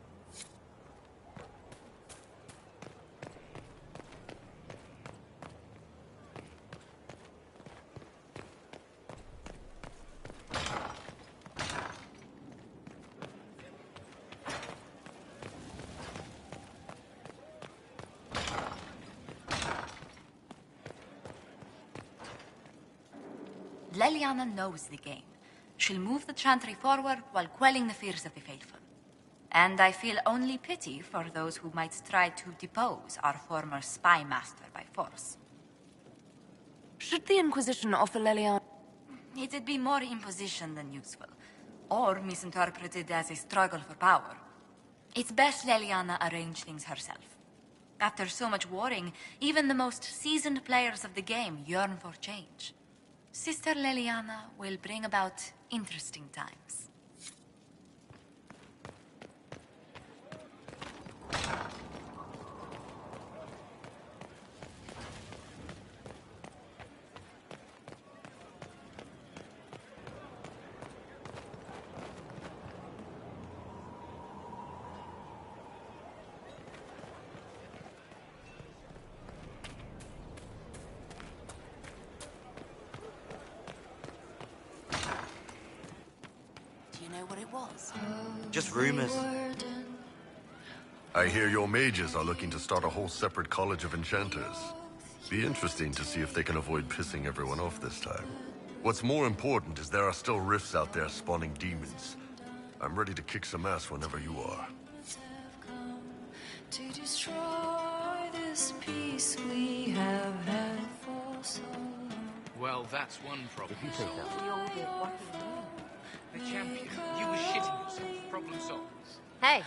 Leliana knows the game. She'll move the chantry forward while quelling the fears of the faithful. And I feel only pity for those who might try to depose our former spy master by force. Should the Inquisition offer Leliana... It'd be more imposition than useful, or misinterpreted as a struggle for power. It's best Leliana arrange things herself. After so much warring, even the most seasoned players of the game yearn for change. Sister Leliana will bring about interesting times. What it was? Just rumors. I hear your mages are looking to start a whole separate college of enchanters. Be interesting to see if they can avoid pissing everyone off this time. What's more important is there are still rifts out there spawning demons. I'm ready to kick some ass whenever you are. To destroy this peace we have had for so long. Well, that's one problem solved. The champion, you were shitting yourself. Problem solved. Hey.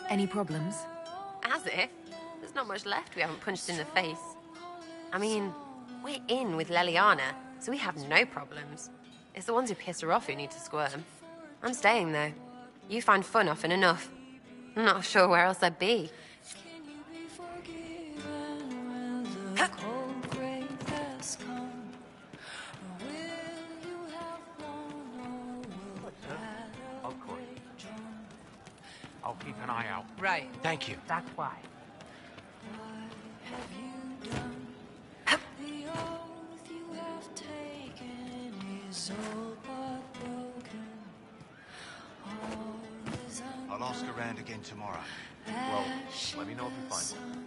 Any problems? As if. There's not much left we haven't punched in the face. I mean, we're in with Leliana, so we have no problems. It's the ones who piss her off who need to squirm. I'm staying, though. You find fun often enough. I'm not sure where else I'd be. I'll keep an eye out. Right. Thank you. That's why. I'll ask around again tomorrow. Well, let me know if you find one.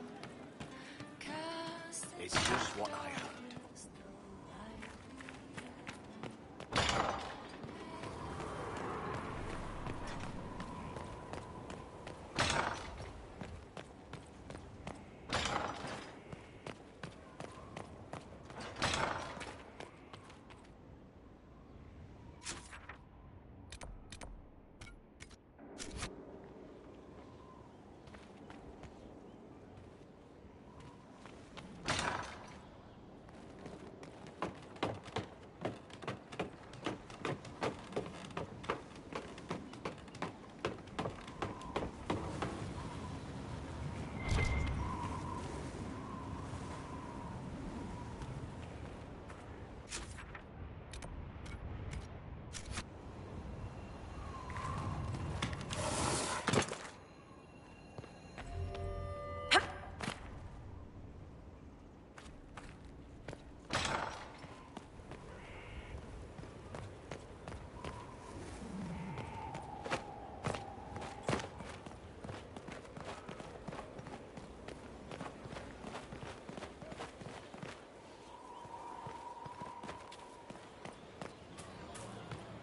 It's just what I heard.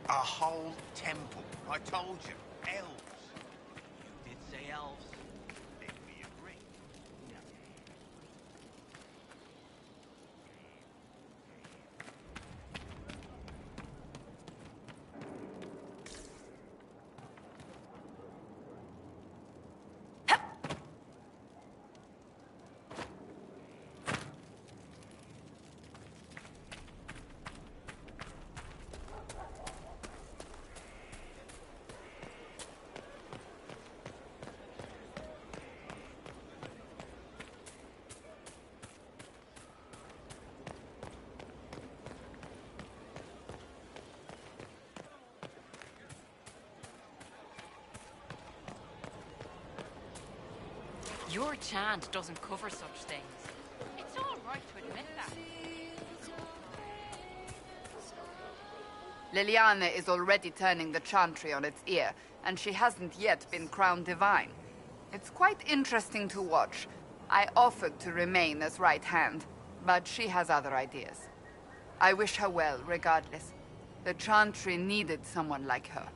A whole temple. I told you. Elves. You did say elves. Then we agree. Your chant doesn't cover such things. It's all right to admit that. Leliana is already turning the chantry on its ear, and she hasn't yet been crowned divine. It's quite interesting to watch. I offered to remain as right hand, but she has other ideas. I wish her well, regardless. The chantry needed someone like her.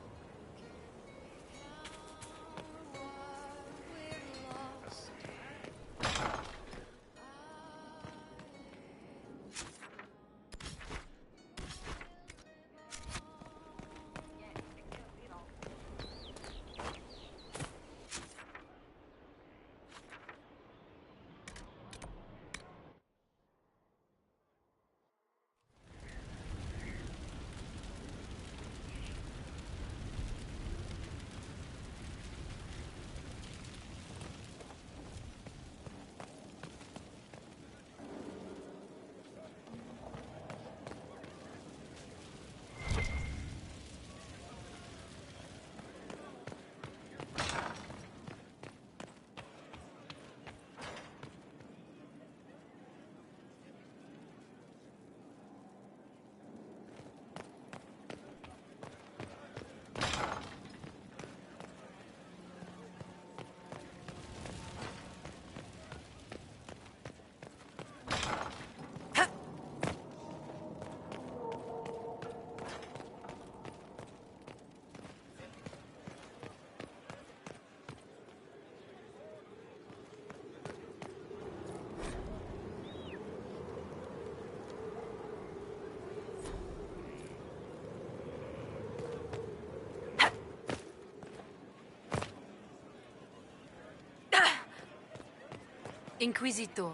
Inquisitor.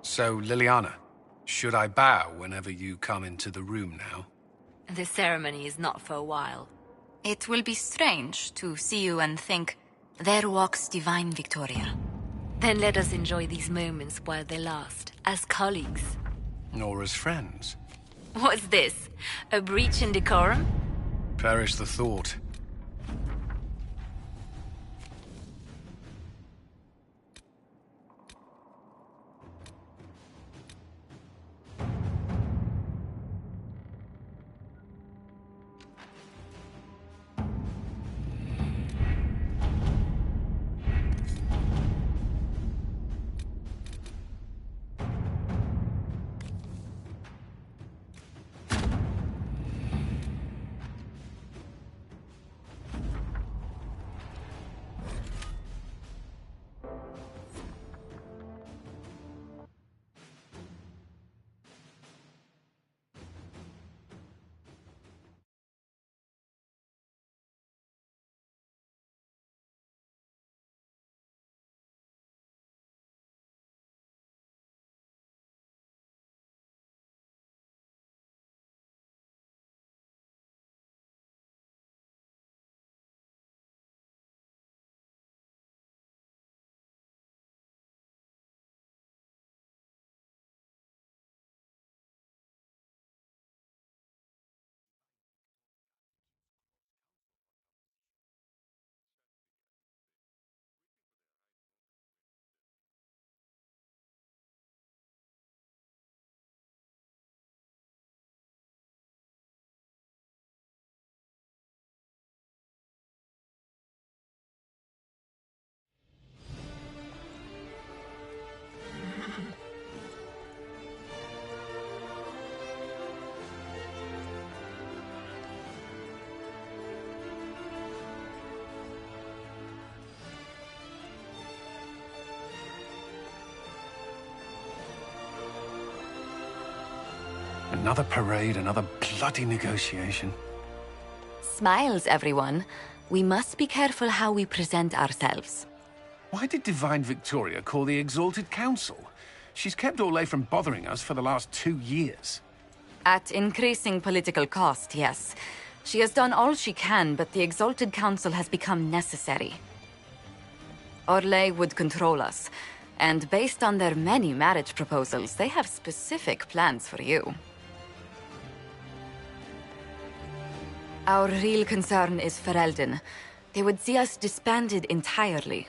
So, Liliana, should I bow whenever you come into the room now? The ceremony is not for a while. It will be strange to see you and think, there walks divine Victoria. Then let us enjoy these moments while they last, as colleagues. Or as friends? What's this? A breach in decorum? Perish the thought. Another parade, another bloody negotiation. Smiles, everyone. We must be careful how we present ourselves. Why did Divine Victoria call the Exalted Council? She's kept Orlais from bothering us for the last 2 years. At increasing political cost, yes. She has done all she can, but the Exalted Council has become necessary. Orlais would control us, and based on their many marriage proposals, they have specific plans for you. Our real concern is Ferelden. They would see us disbanded entirely.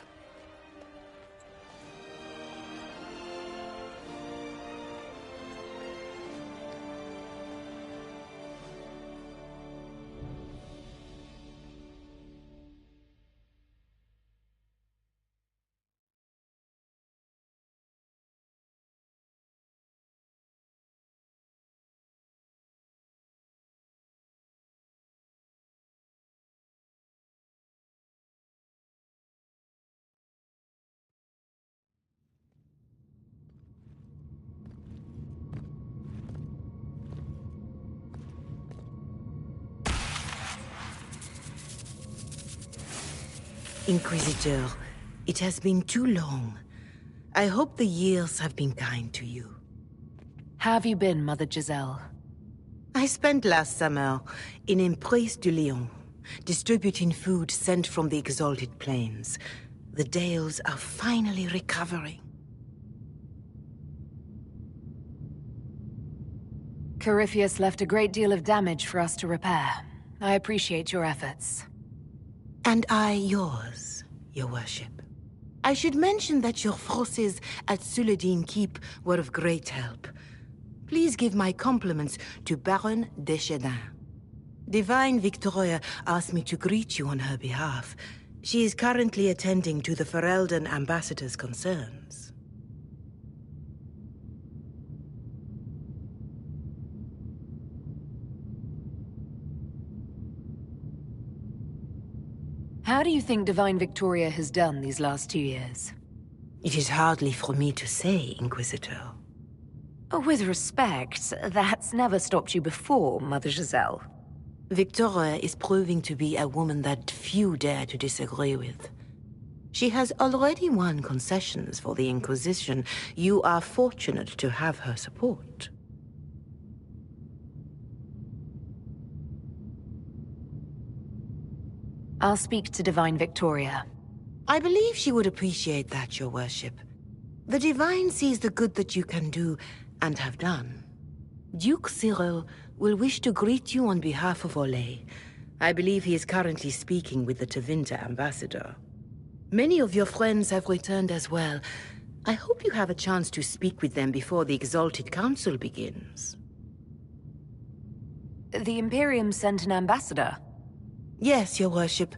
Inquisitor, it has been too long. I hope the years have been kind to you. How have you been, Mother Giselle? I spent last summer in Empress de Lyon, distributing food sent from the Exalted Plains. The Dales are finally recovering. Corypheus left a great deal of damage for us to repair. I appreciate your efforts. And I yours, your worship. I should mention that your forces at Suladin Keep were of great help. Please give my compliments to Baron Deschedin. Divine Victoria asked me to greet you on her behalf. She is currently attending to the Ferelden ambassador's concerns. How do you think Divine Victoria has done these last 2 years? It is hardly for me to say, Inquisitor. With respect, that's never stopped you before, Mother Giselle. Victoria is proving to be a woman that few dare to disagree with. She has already won concessions for the Inquisition. You are fortunate to have her support. I'll speak to Divine Victoria. I believe she would appreciate that, your worship. The Divine sees the good that you can do and have done. Duke Cyril will wish to greet you on behalf of Olay. I believe he is currently speaking with the Tevinter ambassador. Many of your friends have returned as well. I hope you have a chance to speak with them before the Exalted Council begins. The Imperium sent an ambassador? Yes, your worship.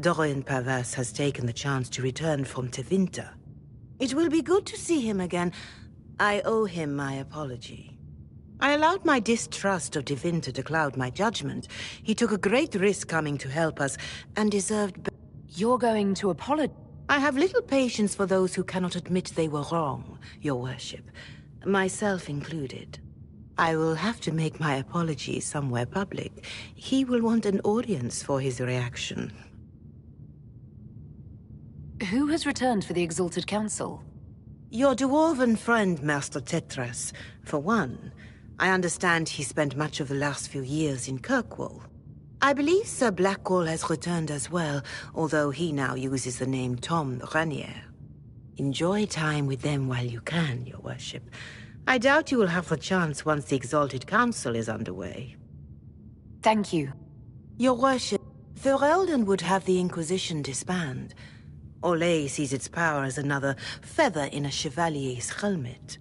Dorian Pavas has taken the chance to return from Tevinter. It will be good to see him again. I owe him my apology. I allowed my distrust of Tevinter to cloud my judgment. He took a great risk coming to help us, and deserved better. You're going to apologize? I have little patience for those who cannot admit they were wrong, your worship. Myself included. I will have to make my apologies somewhere public. He will want an audience for his reaction. Who has returned for the Exalted Council? Your dwarven friend, Master Tetras, for one. I understand he spent much of the last few years in Kirkwall. I believe Sir Blackwall has returned as well, although he now uses the name Tom Ranier. Enjoy time with them while you can, your worship. I doubt you will have the chance once the Exalted Council is underway. Thank you. Your worship, Ferelden would have the Inquisition disband. Olay sees its power as another feather in a chevalier's helmet.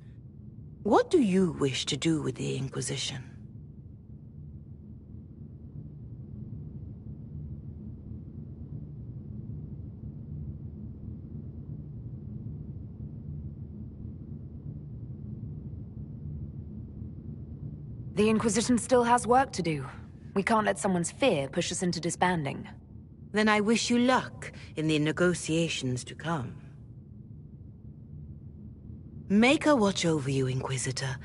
What do you wish to do with the Inquisition? The Inquisition still has work to do. We can't let someone's fear push us into disbanding. Then I wish you luck in the negotiations to come. Make a watch over you, Inquisitor.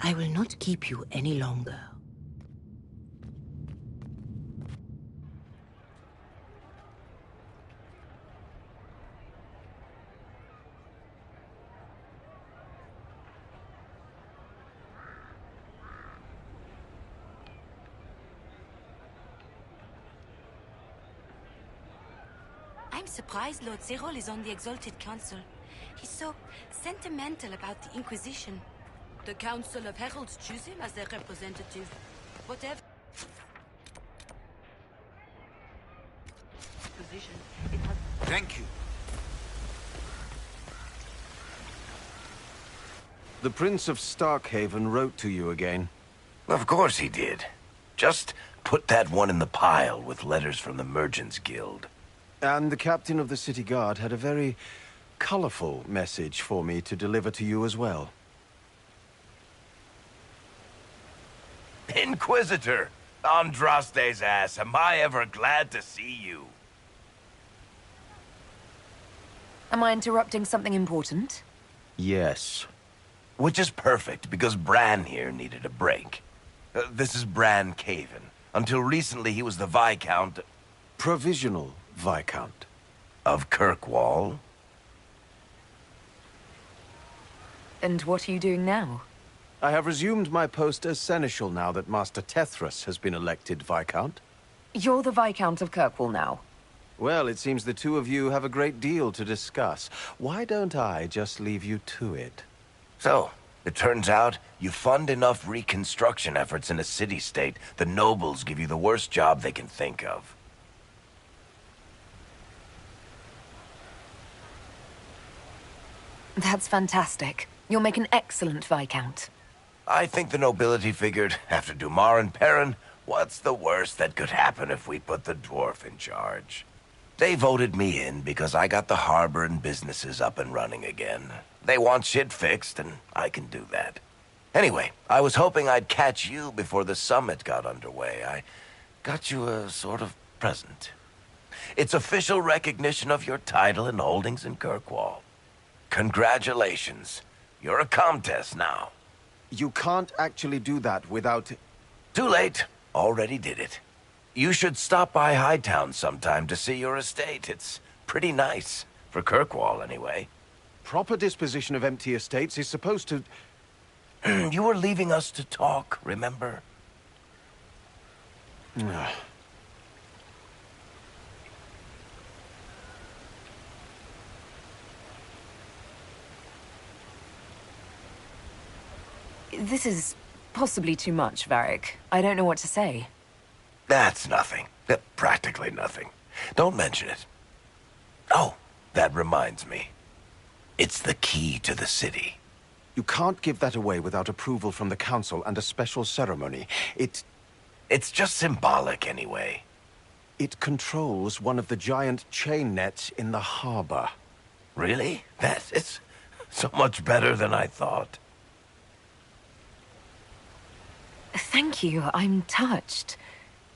I will not keep you any longer. I'm surprised Lord Cyril is on the Exalted Council. He's so sentimental about the Inquisition. The Council of Heralds choose him as their representative. Whatever Inquisition. It has... Thank you. The Prince of Starkhaven wrote to you again. Of course he did. Just put that one in the pile with letters from the Merchants Guild. And the captain of the city guard had a very colorful message for me to deliver to you as well. Inquisitor! Andraste's ass, am I ever glad to see you. Am I interrupting something important? Yes. Which is perfect, because Bran here needed a break. This is Bran Caven. Until recently, he was the Viscount... Provisional Viscount. Of Kirkwall. And what are you doing now? I have resumed my post as Seneschal now that Master Tethras has been elected Viscount. You're the Viscount of Kirkwall now. Well, it seems the two of you have a great deal to discuss. Why don't I just leave you to it? So, it turns out you fund enough reconstruction efforts in a city-state, the nobles give you the worst job they can think of. That's fantastic. You'll make an excellent Viscount. I think the nobility figured, after Dumar and Perrin, what's the worst that could happen if we put the dwarf in charge? They voted me in because I got the harbor and businesses up and running again. They want shit fixed, and I can do that. Anyway, I was hoping I'd catch you before the summit got underway. I got you a sort of present. It's official recognition of your title and holdings in Kirkwall. Congratulations. You're a Comtesse now. You can't actually do that without... Too late. Already did it. You should stop by Hightown sometime to see your estate. It's pretty nice. For Kirkwall, anyway. Proper disposition of empty estates is supposed to... You were leaving us to talk, remember? This is possibly too much, Varric. I don't know what to say. That's nothing. Practically nothing. Don't mention it. Oh, that reminds me. It's the key to the city. You can't give that away without approval from the council and a special ceremony. It's just symbolic anyway. It controls one of the giant chain nets in the harbor. Really? That is so much better than I thought. Thank you. I'm touched.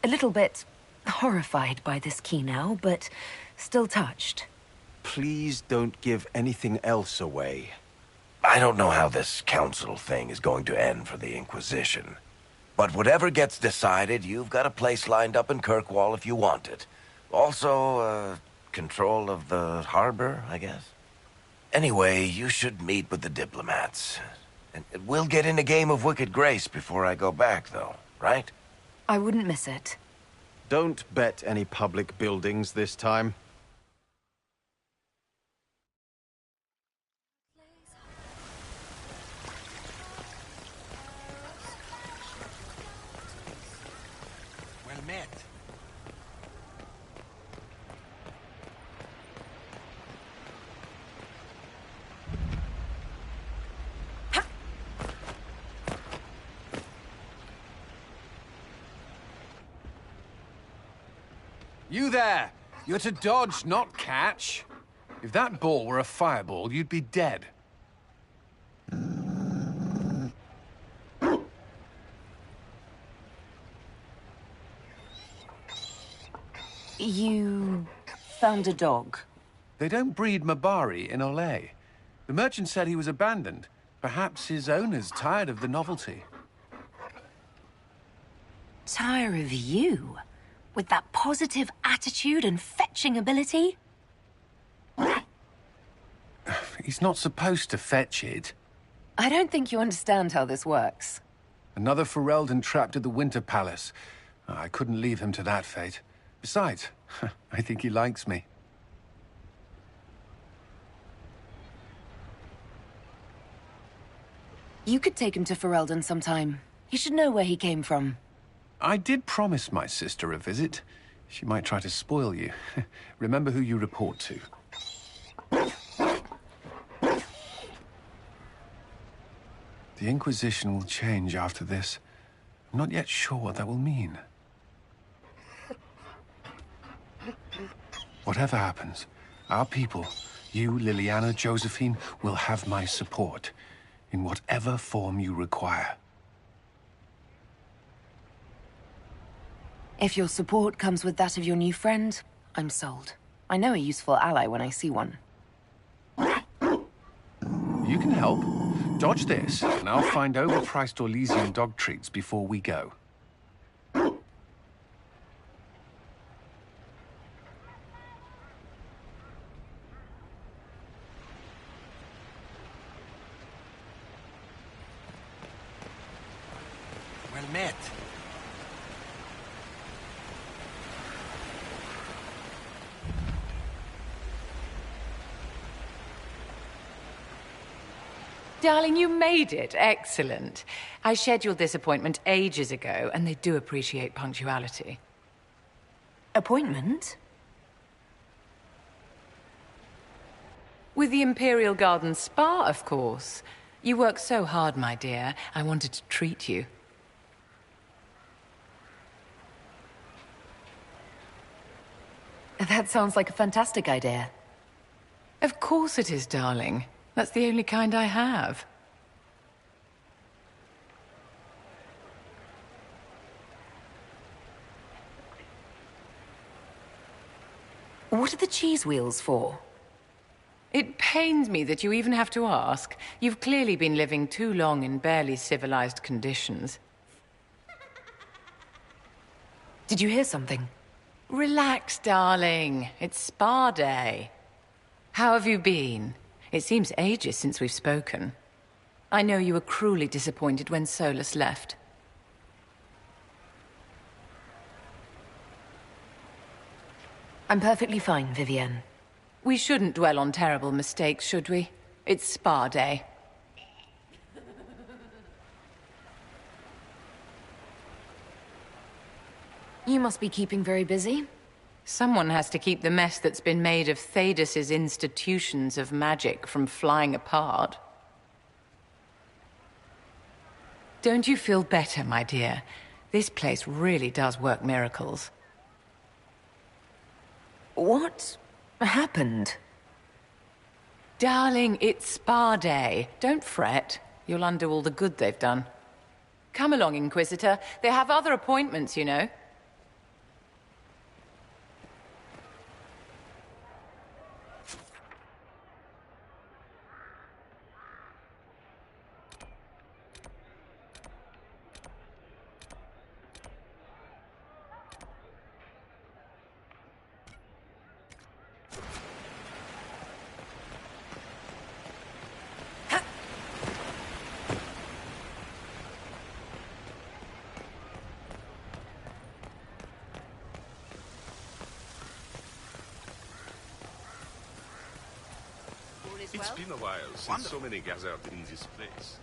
A little bit horrified by this key now, but still touched. Please don't give anything else away. I don't know how this council thing is going to end for the Inquisition. But whatever gets decided, you've got a place lined up in Kirkwall if you want it. Also, control of the harbor, I guess. Anyway, you should meet with the diplomats. And we'll get in a game of Wicked Grace before I go back, though, right? I wouldn't miss it. Don't bet any public buildings this time. Well met. You there! You're to dodge, not catch. If that ball were a fireball, you'd be dead. You found a dog? They don't breed Mabari in Olay. The merchant said he was abandoned. Perhaps his owner's tired of the novelty. Tire of you? With that positive attitude and fetching ability? He's not supposed to fetch it. I don't think you understand how this works. Another Ferelden trapped at the Winter Palace. I couldn't leave him to that fate. Besides, I think he likes me. You could take him to Ferelden sometime. He should know where he came from. I did promise my sister a visit. She might try to spoil you. Remember who you report to. The Inquisition will change after this. I'm not yet sure what that will mean. Whatever happens, our people, you, Liliana, Josephine, will have my support in whatever form you require. If your support comes with that of your new friend, I'm sold. I know a useful ally when I see one. You can help. Dodge this, and I'll find overpriced Orlesian dog treats before we go. Well met. Darling, you made it. Excellent. I scheduled this appointment ages ago, and they do appreciate punctuality. Appointment? With the Imperial Garden Spa, of course. You work so hard, my dear. I wanted to treat you. That sounds like a fantastic idea. Of course it is, darling. That's the only kind I have. What are the cheese wheels for? It pains me that you even have to ask. You've clearly been living too long in barely civilized conditions. Did you hear something? Relax, darling. It's spa day. How have you been? It seems ages since we've spoken. I know you were cruelly disappointed when Solus left. I'm perfectly fine, Vivienne. We shouldn't dwell on terrible mistakes, should we? It's spa day. You must be keeping very busy. Someone has to keep the mess that's been made of Thaddeus's institutions of magic from flying apart. Don't you feel better, my dear? This place really does work miracles. What happened? Darling, it's spa day. Don't fret. You'll undo all the good they've done. Come along, Inquisitor. They have other appointments, you know. It's been a while since so many gathered in this place.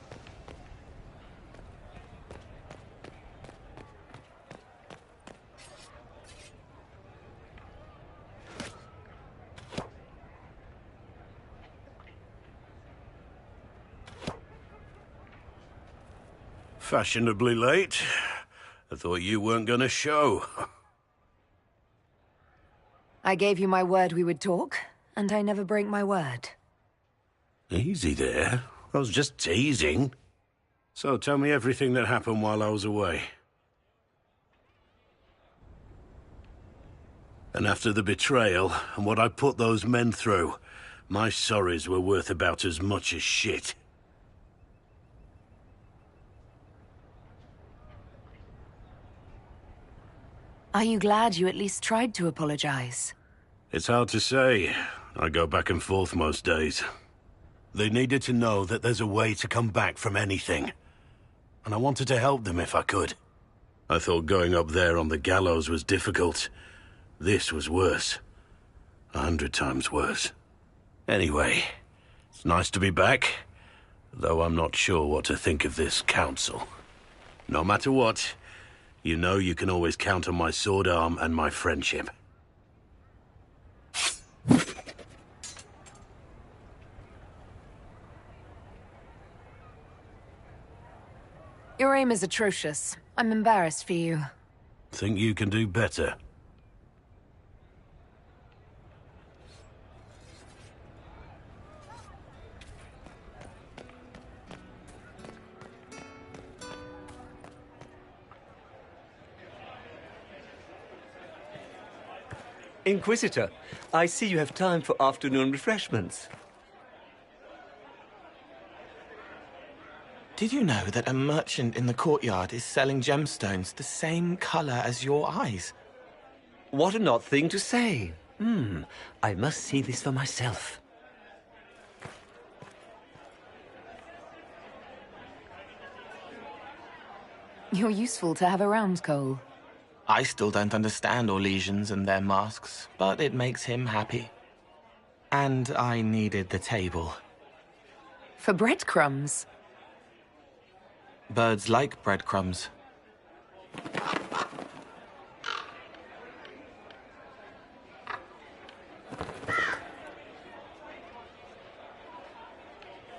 Fashionably late. I thought you weren't gonna show. I gave you my word we would talk, and I never break my word. Easy there. I was just teasing. So tell me everything that happened while I was away. And after the betrayal, and what I put those men through, my sorries were worth about as much as shit. Are you glad you at least tried to apologize? It's hard to say. I go back and forth most days. They needed to know that there's a way to come back from anything. And I wanted to help them if I could. I thought going up there on the gallows was difficult. This was worse. 100 times worse. Anyway, it's nice to be back, though I'm not sure what to think of this council. No matter what, You know you can always count on my sword arm and my friendship. Your aim is atrocious. I'm embarrassed for you. Think you can do better? Inquisitor, I see you have time for afternoon refreshments. Did you know that a merchant in the courtyard is selling gemstones the same color as your eyes? What an odd thing to say. I must see this for myself. You're useful to have around, Cole. I still don't understand Orlesians and their masks, but it makes him happy. And I needed the table. For breadcrumbs? Birds like breadcrumbs.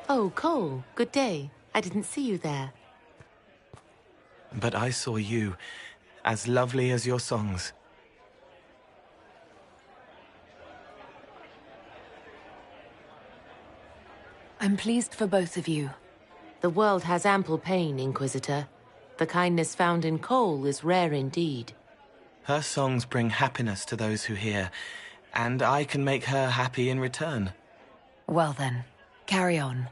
Oh, Cole, good day. I didn't see you there. But I saw you, as lovely as your songs. I'm pleased for both of you. The world has ample pain, Inquisitor. The kindness found in Cole is rare indeed. Her songs bring happiness to those who hear, and I can make her happy in return. Well then, carry on.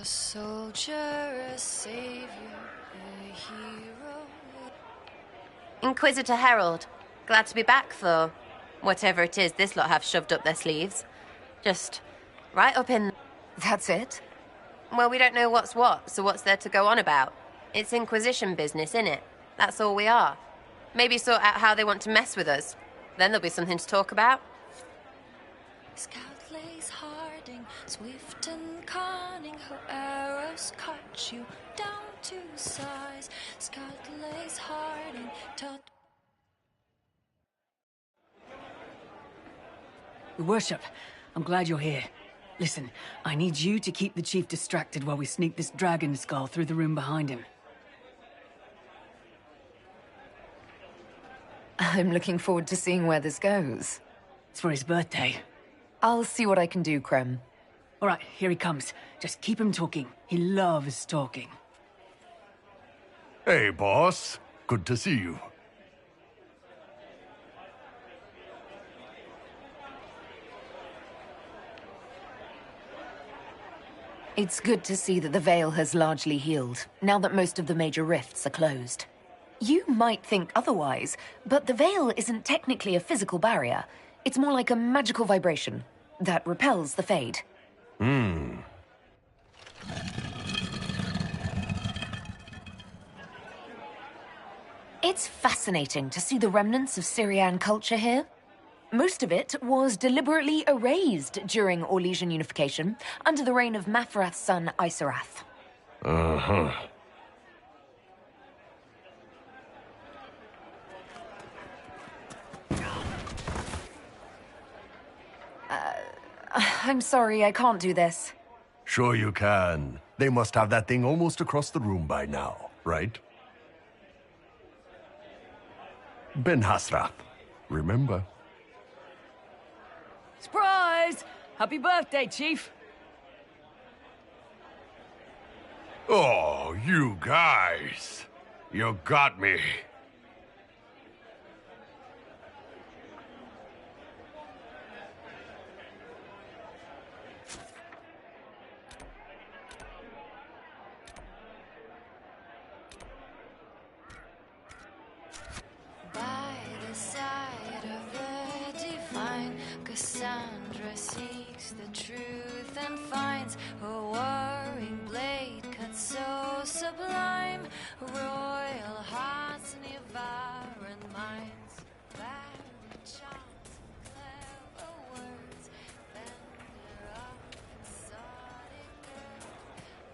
A soldier, a savior, a hero. Inquisitor Herald. Glad to be back, though. Whatever it is this lot have shoved up their sleeves. Just right up in... That's it? Well, we don't know what's what, so what's there to go on about? It's Inquisition business, innit? That's all we are. Maybe sort out how they want to mess with us. Then there'll be something to talk about. Scout lays Harding, swift and cunning, her arrows cut you down to size. Scout lays Harding, taught. Your Worship, I'm glad you're here. Listen, I need you to keep the Chief distracted while we sneak this dragon skull through the room behind him. I'm looking forward to seeing where this goes. It's for his birthday. I'll see what I can do, Krem. All right, here he comes. Just keep him talking. He loves talking. Hey, boss. Good to see you. It's good to see that the Veil has largely healed, now that most of the major rifts are closed. You might think otherwise, but the Veil isn't technically a physical barrier. It's more like a magical vibration that repels the Fade. It's fascinating to see the remnants of Syrian culture here. Most of it was deliberately erased during Orlesian unification under the reign of Mafrath's son, Isarath. I'm sorry, I can't do this. Sure you can. They must have that thing almost across the room by now, right? Ben Hasrath, remember? Surprise! Happy birthday, Chief! Oh, you guys. You got me. By the side of the divine Cassandra seeks the truth and finds her warring blade cut so sublime. Royal hearts, Nivaran minds, barren charms, clever words, bender of exotic earth,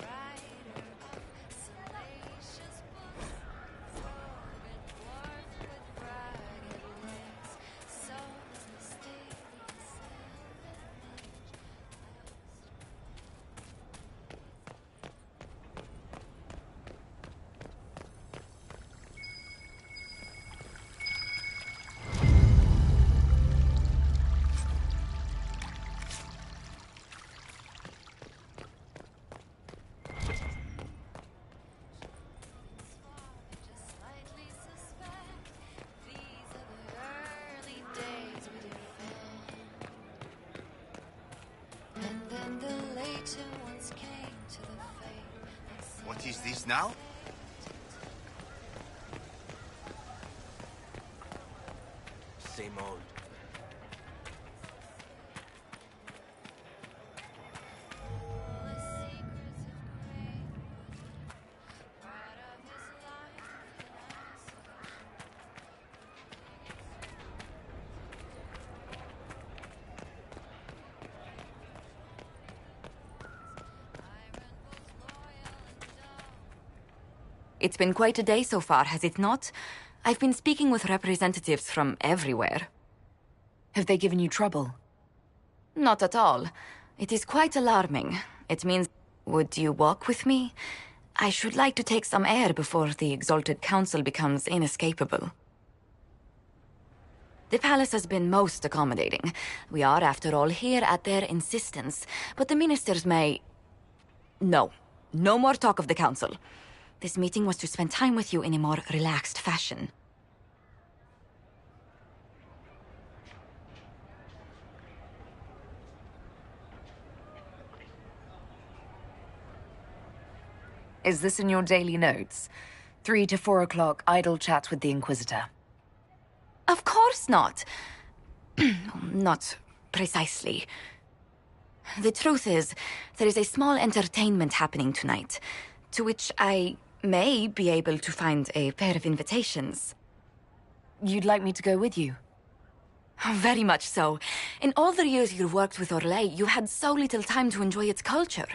writer of salacious books, forbid dwarf with ragged legs, souls mysterious What is this now? Same old. It's been quite a day so far, has it not? I've been speaking with representatives from everywhere. Have they given you trouble? Not at all. It is quite alarming. It means... Would you walk with me? I should like to take some air before the Exalted Council becomes inescapable. The palace has been most accommodating. We are, after all, here at their insistence. But the ministers may... No. No more talk of the council. This meeting was to spend time with you in a more relaxed fashion. Is this in your daily notes? 3 to 4 o'clock, idle chats with the Inquisitor. Of course not. Not precisely. The truth is, there is a small entertainment happening tonight, to which I may be able to find a pair of invitations. You'd like me to go with you? Very much so. In all the years you've worked with Orlais, you had so little time to enjoy its culture.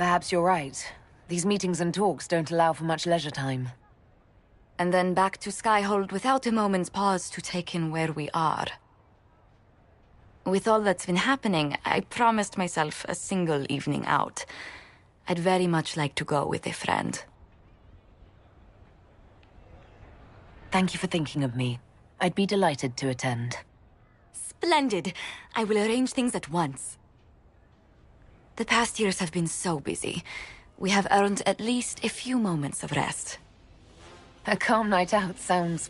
Perhaps you're right. These meetings and talks don't allow for much leisure time. And then back to Skyhold without a moment's pause to take in where we are. With all that's been happening, I promised myself a single evening out. I'd very much like to go with a friend. Thank you for thinking of me. I'd be delighted to attend. Splendid! I will arrange things at once. The past years have been so busy. We have earned at least a few moments of rest. A calm night out sounds...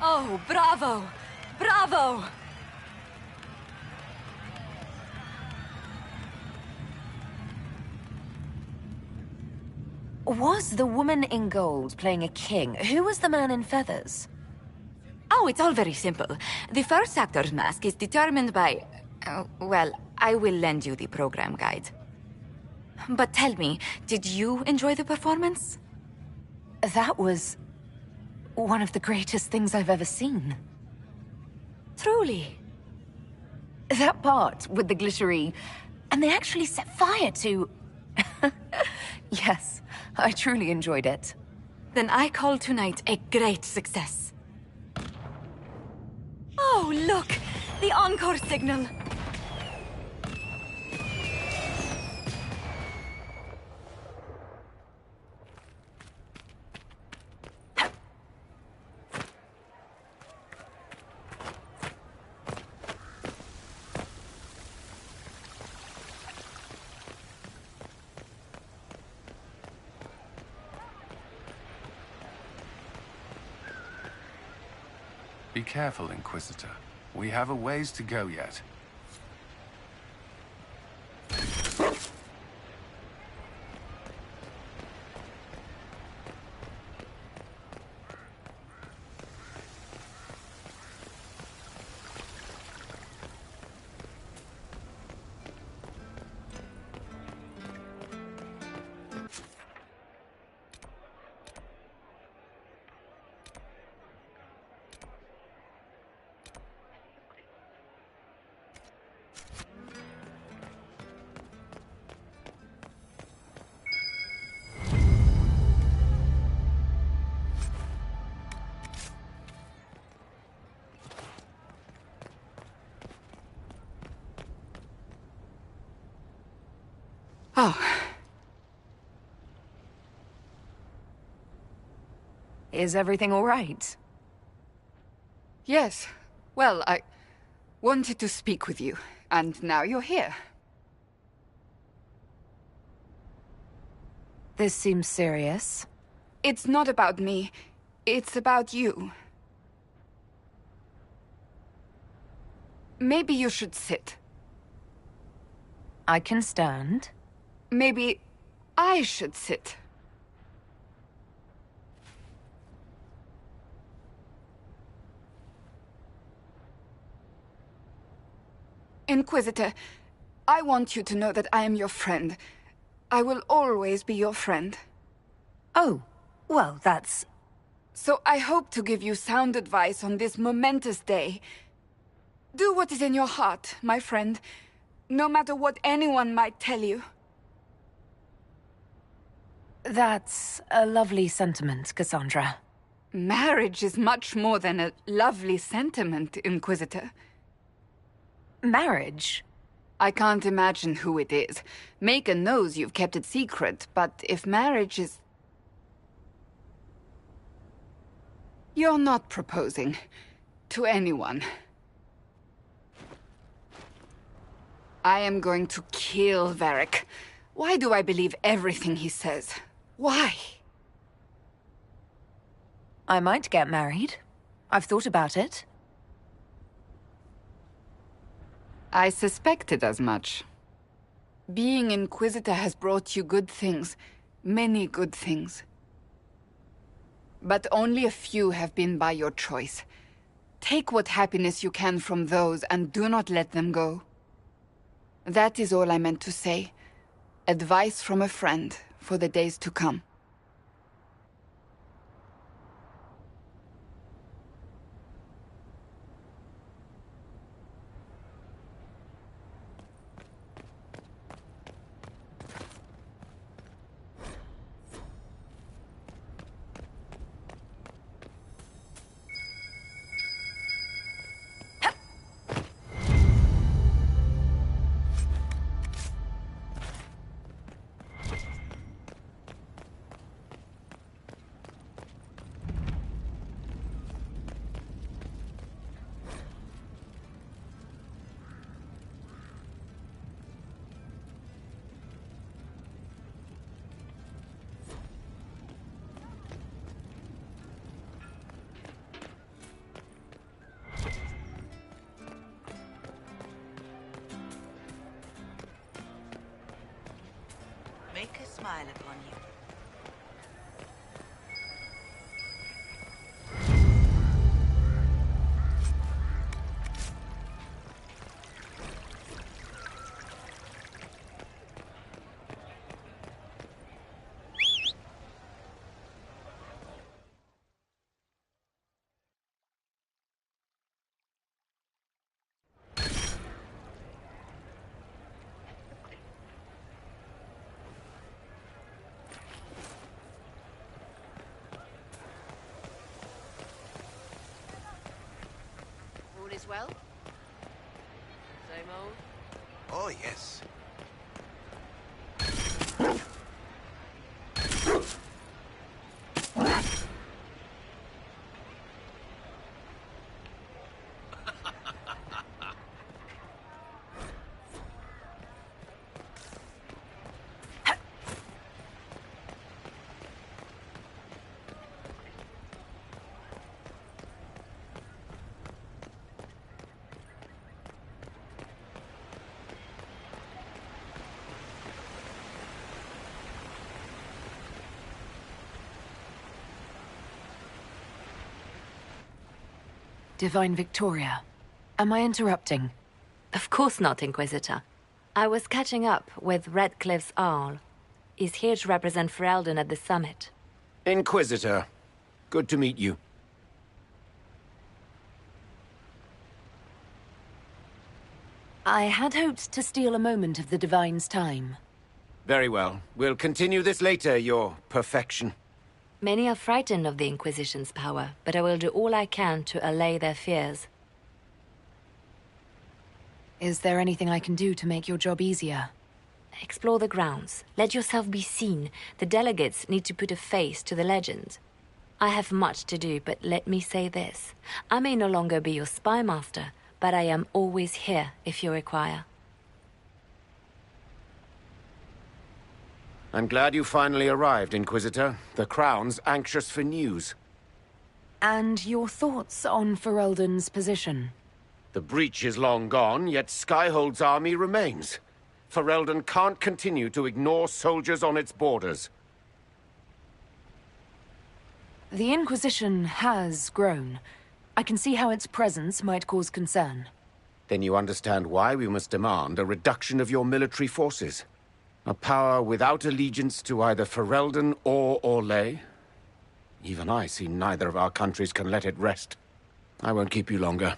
Oh, bravo! Bravo! Was the woman in gold playing a king? Who was the man in feathers? Oh, it's all very simple. The first actor's mask is determined by... well, I will lend you the program guide. But tell me, did you enjoy the performance? That was... one of the greatest things I've ever seen. Truly. That part with the glittery... And they actually set fire to... Yes, I truly enjoyed it. Then I call tonight a great success. Oh, look! The encore signal! Be careful, Inquisitor. We have a ways to go yet. Oh. Is everything all right? Yes. Well, I wanted to speak with you, and now you're here. This seems serious. It's not about me. It's about you. Maybe you should sit. I can stand. Maybe I should sit. Inquisitor, I want you to know that I am your friend. I will always be your friend. Oh, well, that's... So I hope to give you sound advice on this momentous day. Do what is in your heart, my friend, no matter what anyone might tell you. That's a lovely sentiment, Cassandra. Marriage is much more than a lovely sentiment, Inquisitor. Marriage? I can't imagine who it is. Macon knows you've kept it secret, but if marriage is... You're not proposing to anyone. I am going to kill Varric. Why do I believe everything he says? Why? I might get married. I've thought about it. I suspected as much. Being Inquisitor has brought you good things. Many good things. But only a few have been by your choice. Take what happiness you can from those and do not let them go. That is all I meant to say. Advice from a friend for the days to come. well? Same old? Oh, yes. Divine Victoria, am I interrupting? Of course not, Inquisitor. I was catching up with Redcliffe's Arl. He's here to represent Ferelden at the summit. Inquisitor, good to meet you. I had hoped to steal a moment of the Divine's time. Very well. We'll continue this later, your perfection. Many are frightened of the Inquisition's power, but I will do all I can to allay their fears. Is there anything I can do to make your job easier? Explore the grounds. Let yourself be seen. The delegates need to put a face to the legend. I have much to do, but let me say this. I may no longer be your spy master, but I am always here if you require. I'm glad you finally arrived, Inquisitor. The Crown's anxious for news. And your thoughts on Ferelden's position? The breach is long gone, yet Skyhold's army remains. Ferelden can't continue to ignore soldiers on its borders. The Inquisition has grown. I can see how its presence might cause concern. Then you understand why we must demand a reduction of your military forces. A power without allegiance to either Ferelden or Orlais? Even I see neither of our countries can let it rest. I won't keep you longer.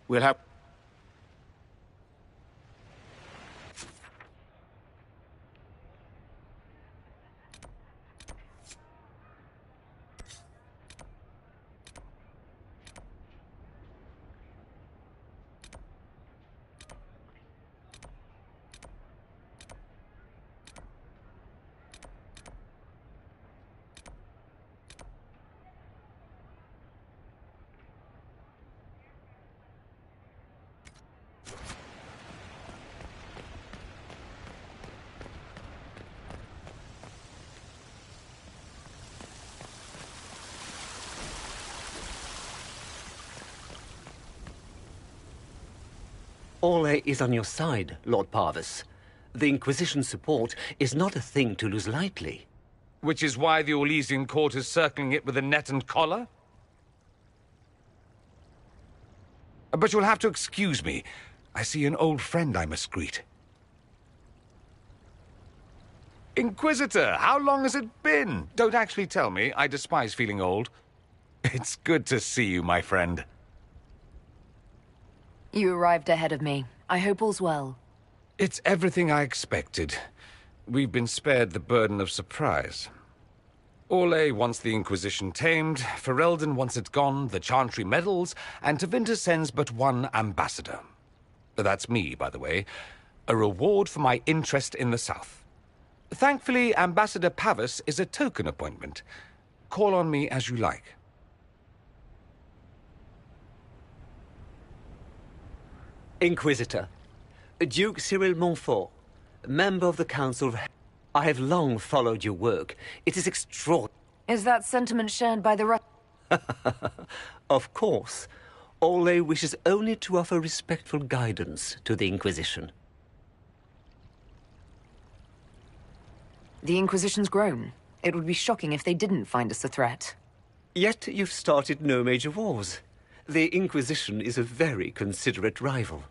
We'll have... Orlais is on your side, Lord Parvis. The Inquisition's support is not a thing to lose lightly. Which is why the Orlesian court is circling it with a net and collar? But you'll have to excuse me. I see an old friend I must greet. Inquisitor, how long has it been? Don't actually tell me. I despise feeling old. It's good to see you, my friend. You arrived ahead of me. I hope all's well. It's everything I expected. We've been spared the burden of surprise. Orlais wants the Inquisition tamed, Ferelden wants it gone, the Chantry meddles, and Tevinter sends but one ambassador. That's me, by the way. A reward for my interest in the South. Thankfully, Ambassador Pavis is a token appointment. Call on me as you like. Inquisitor, Duke Cyril Montfort, member of the Council of... I have long followed your work. It is extraordinary. Is that sentiment shared by the Of course. Orlais wishes only to offer respectful guidance to the Inquisition. The Inquisition's grown. It would be shocking if they didn't find us a threat. Yet you've started no major wars. The Inquisition is a very considerate rival.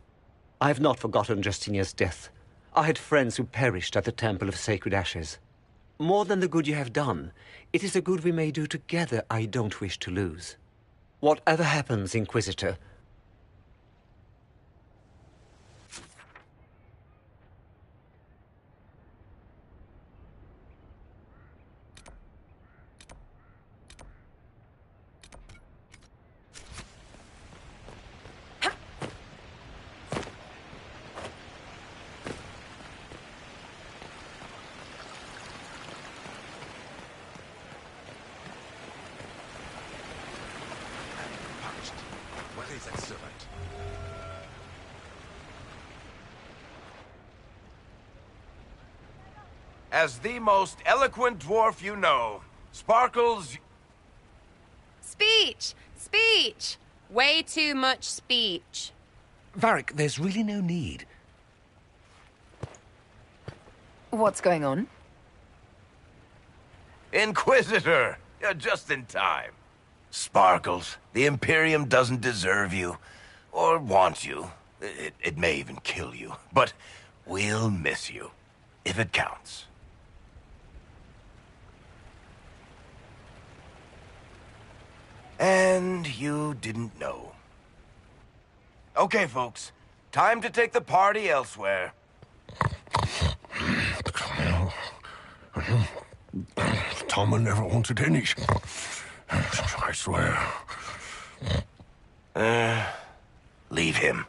I have not forgotten Justinian's death. I had friends who perished at the Temple of Sacred Ashes. More than the good you have done, it is a good we may do together I don't wish to lose. Whatever happens, Inquisitor, is excellent. As the most eloquent dwarf you know, Sparkles... Speech! Speech! Way too much speech. Varric, there's really no need. What's going on? Inquisitor! You're just in time. Sparkles, the Imperium doesn't deserve you, or want you. It may even kill you, but we'll miss you, if it counts. And you didn't know. Okay, folks. Time to take the party elsewhere. Tama never wanted any. I swear. Leave him.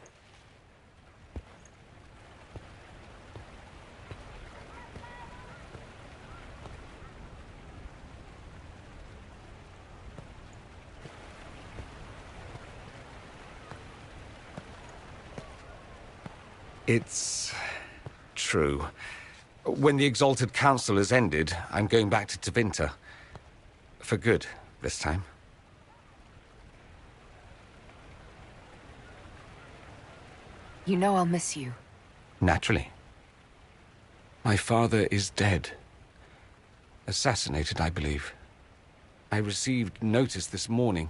It's true. When the Exalted Council has ended, I'm going back to Tevinter. For good, this time. You know I'll miss you. Naturally. My father is dead. Assassinated, I believe. I received notice this morning.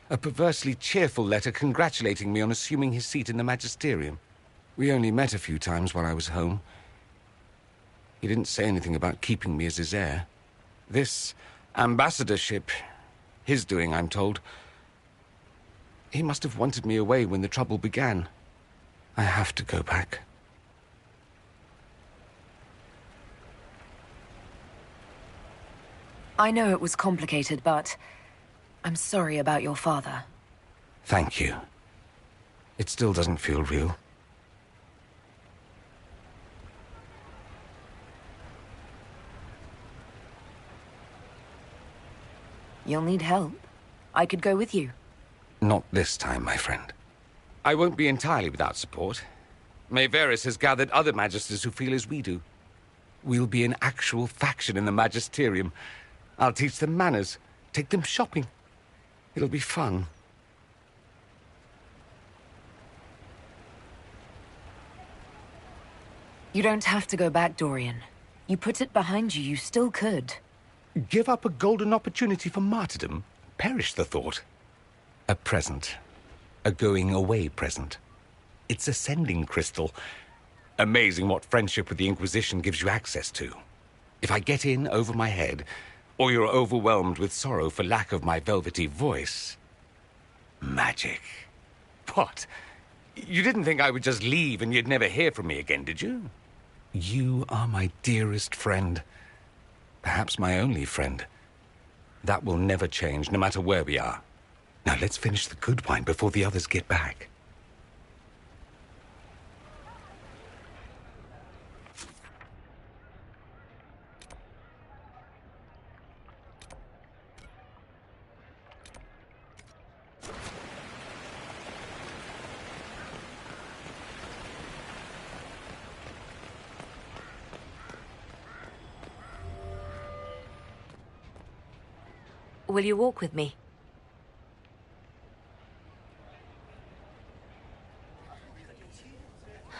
A perversely cheerful letter congratulating me on assuming his seat in the Magisterium. We only met a few times while I was home. He didn't say anything about keeping me as his heir. This ambassadorship, his doing, I'm told. He must have wanted me away when the trouble began. I have to go back. I know it was complicated, but I'm sorry about your father. Thank you. It still doesn't feel real. You'll need help. I could go with you. Not this time, my friend. I won't be entirely without support. Mayveris has gathered other magisters who feel as we do. We'll be an actual faction in the Magisterium. I'll teach them manners, take them shopping. It'll be fun. You don't have to go back, Dorian. You put it behind you, you still could. Give up a golden opportunity for martyrdom? Perish the thought. A present. A going-away present. It's a sending crystal. Amazing what friendship with the Inquisition gives you access to. If I get in over my head, or you're overwhelmed with sorrow for lack of my velvety voice... Magic. What? You didn't think I would just leave and you'd never hear from me again, did you? You are my dearest friend. Perhaps my only friend. That will never change, no matter where we are. Now let's finish the good wine before the others get back. Will you walk with me?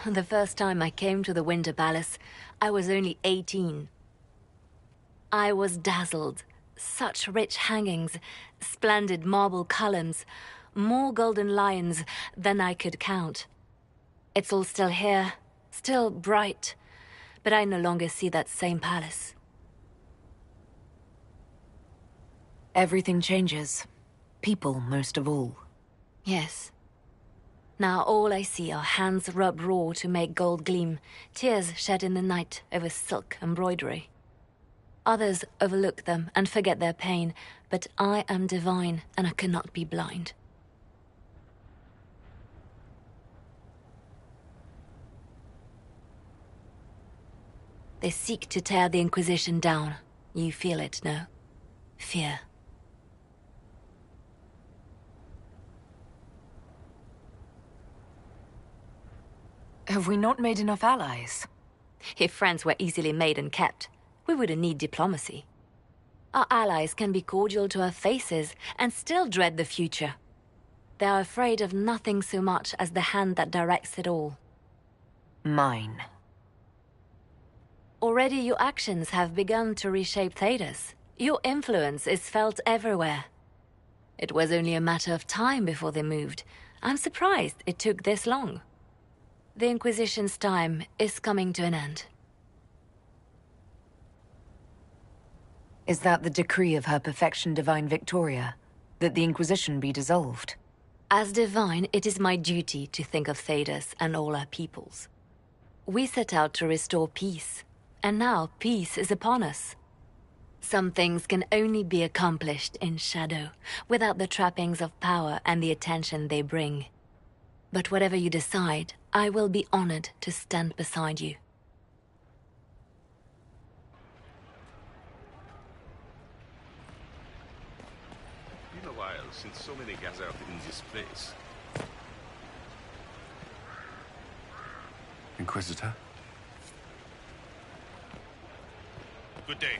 The first time I came to the Winter Palace, I was only 18. I was dazzled. Such rich hangings, splendid marble columns, more golden lions than I could count. It's all still here, still bright, but I no longer see that same palace. Everything changes. People, most of all. Yes. Now all I see are hands rubbed raw to make gold gleam, tears shed in the night over silk embroidery. Others overlook them and forget their pain, but I am divine and I cannot be blind. They seek to tear the Inquisition down. You feel it, no? Fear. Have we not made enough allies? If friends were easily made and kept, we wouldn't need diplomacy. Our allies can be cordial to our faces and still dread the future. They are afraid of nothing so much as the hand that directs it all. Mine. Already your actions have begun to reshape Thedas. Your influence is felt everywhere. It was only a matter of time before they moved. I'm surprised it took this long. The Inquisition's time is coming to an end. Is that the decree of Her Perfection Divine Victoria? That the Inquisition be dissolved? As divine, it is my duty to think of Thedas and all our peoples. We set out to restore peace, and now peace is upon us. Some things can only be accomplished in shadow, without the trappings of power and the attention they bring. But whatever you decide, I will be honored to stand beside you. Been a while since so many gathered in this place. Inquisitor? Good day.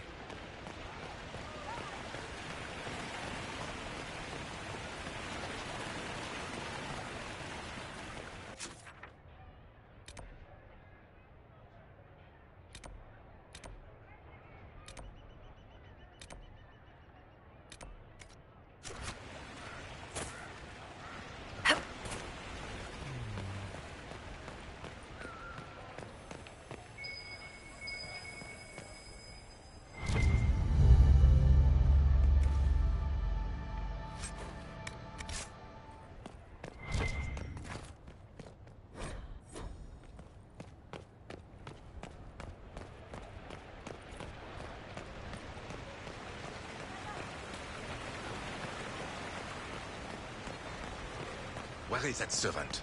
Where is that servant?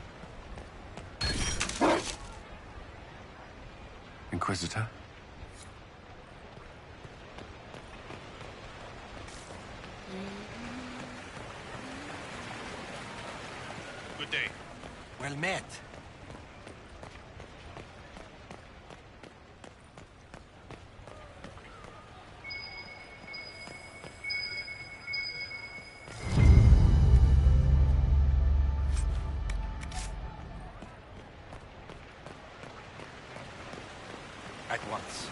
Inquisitor? Good day. Well met. At once.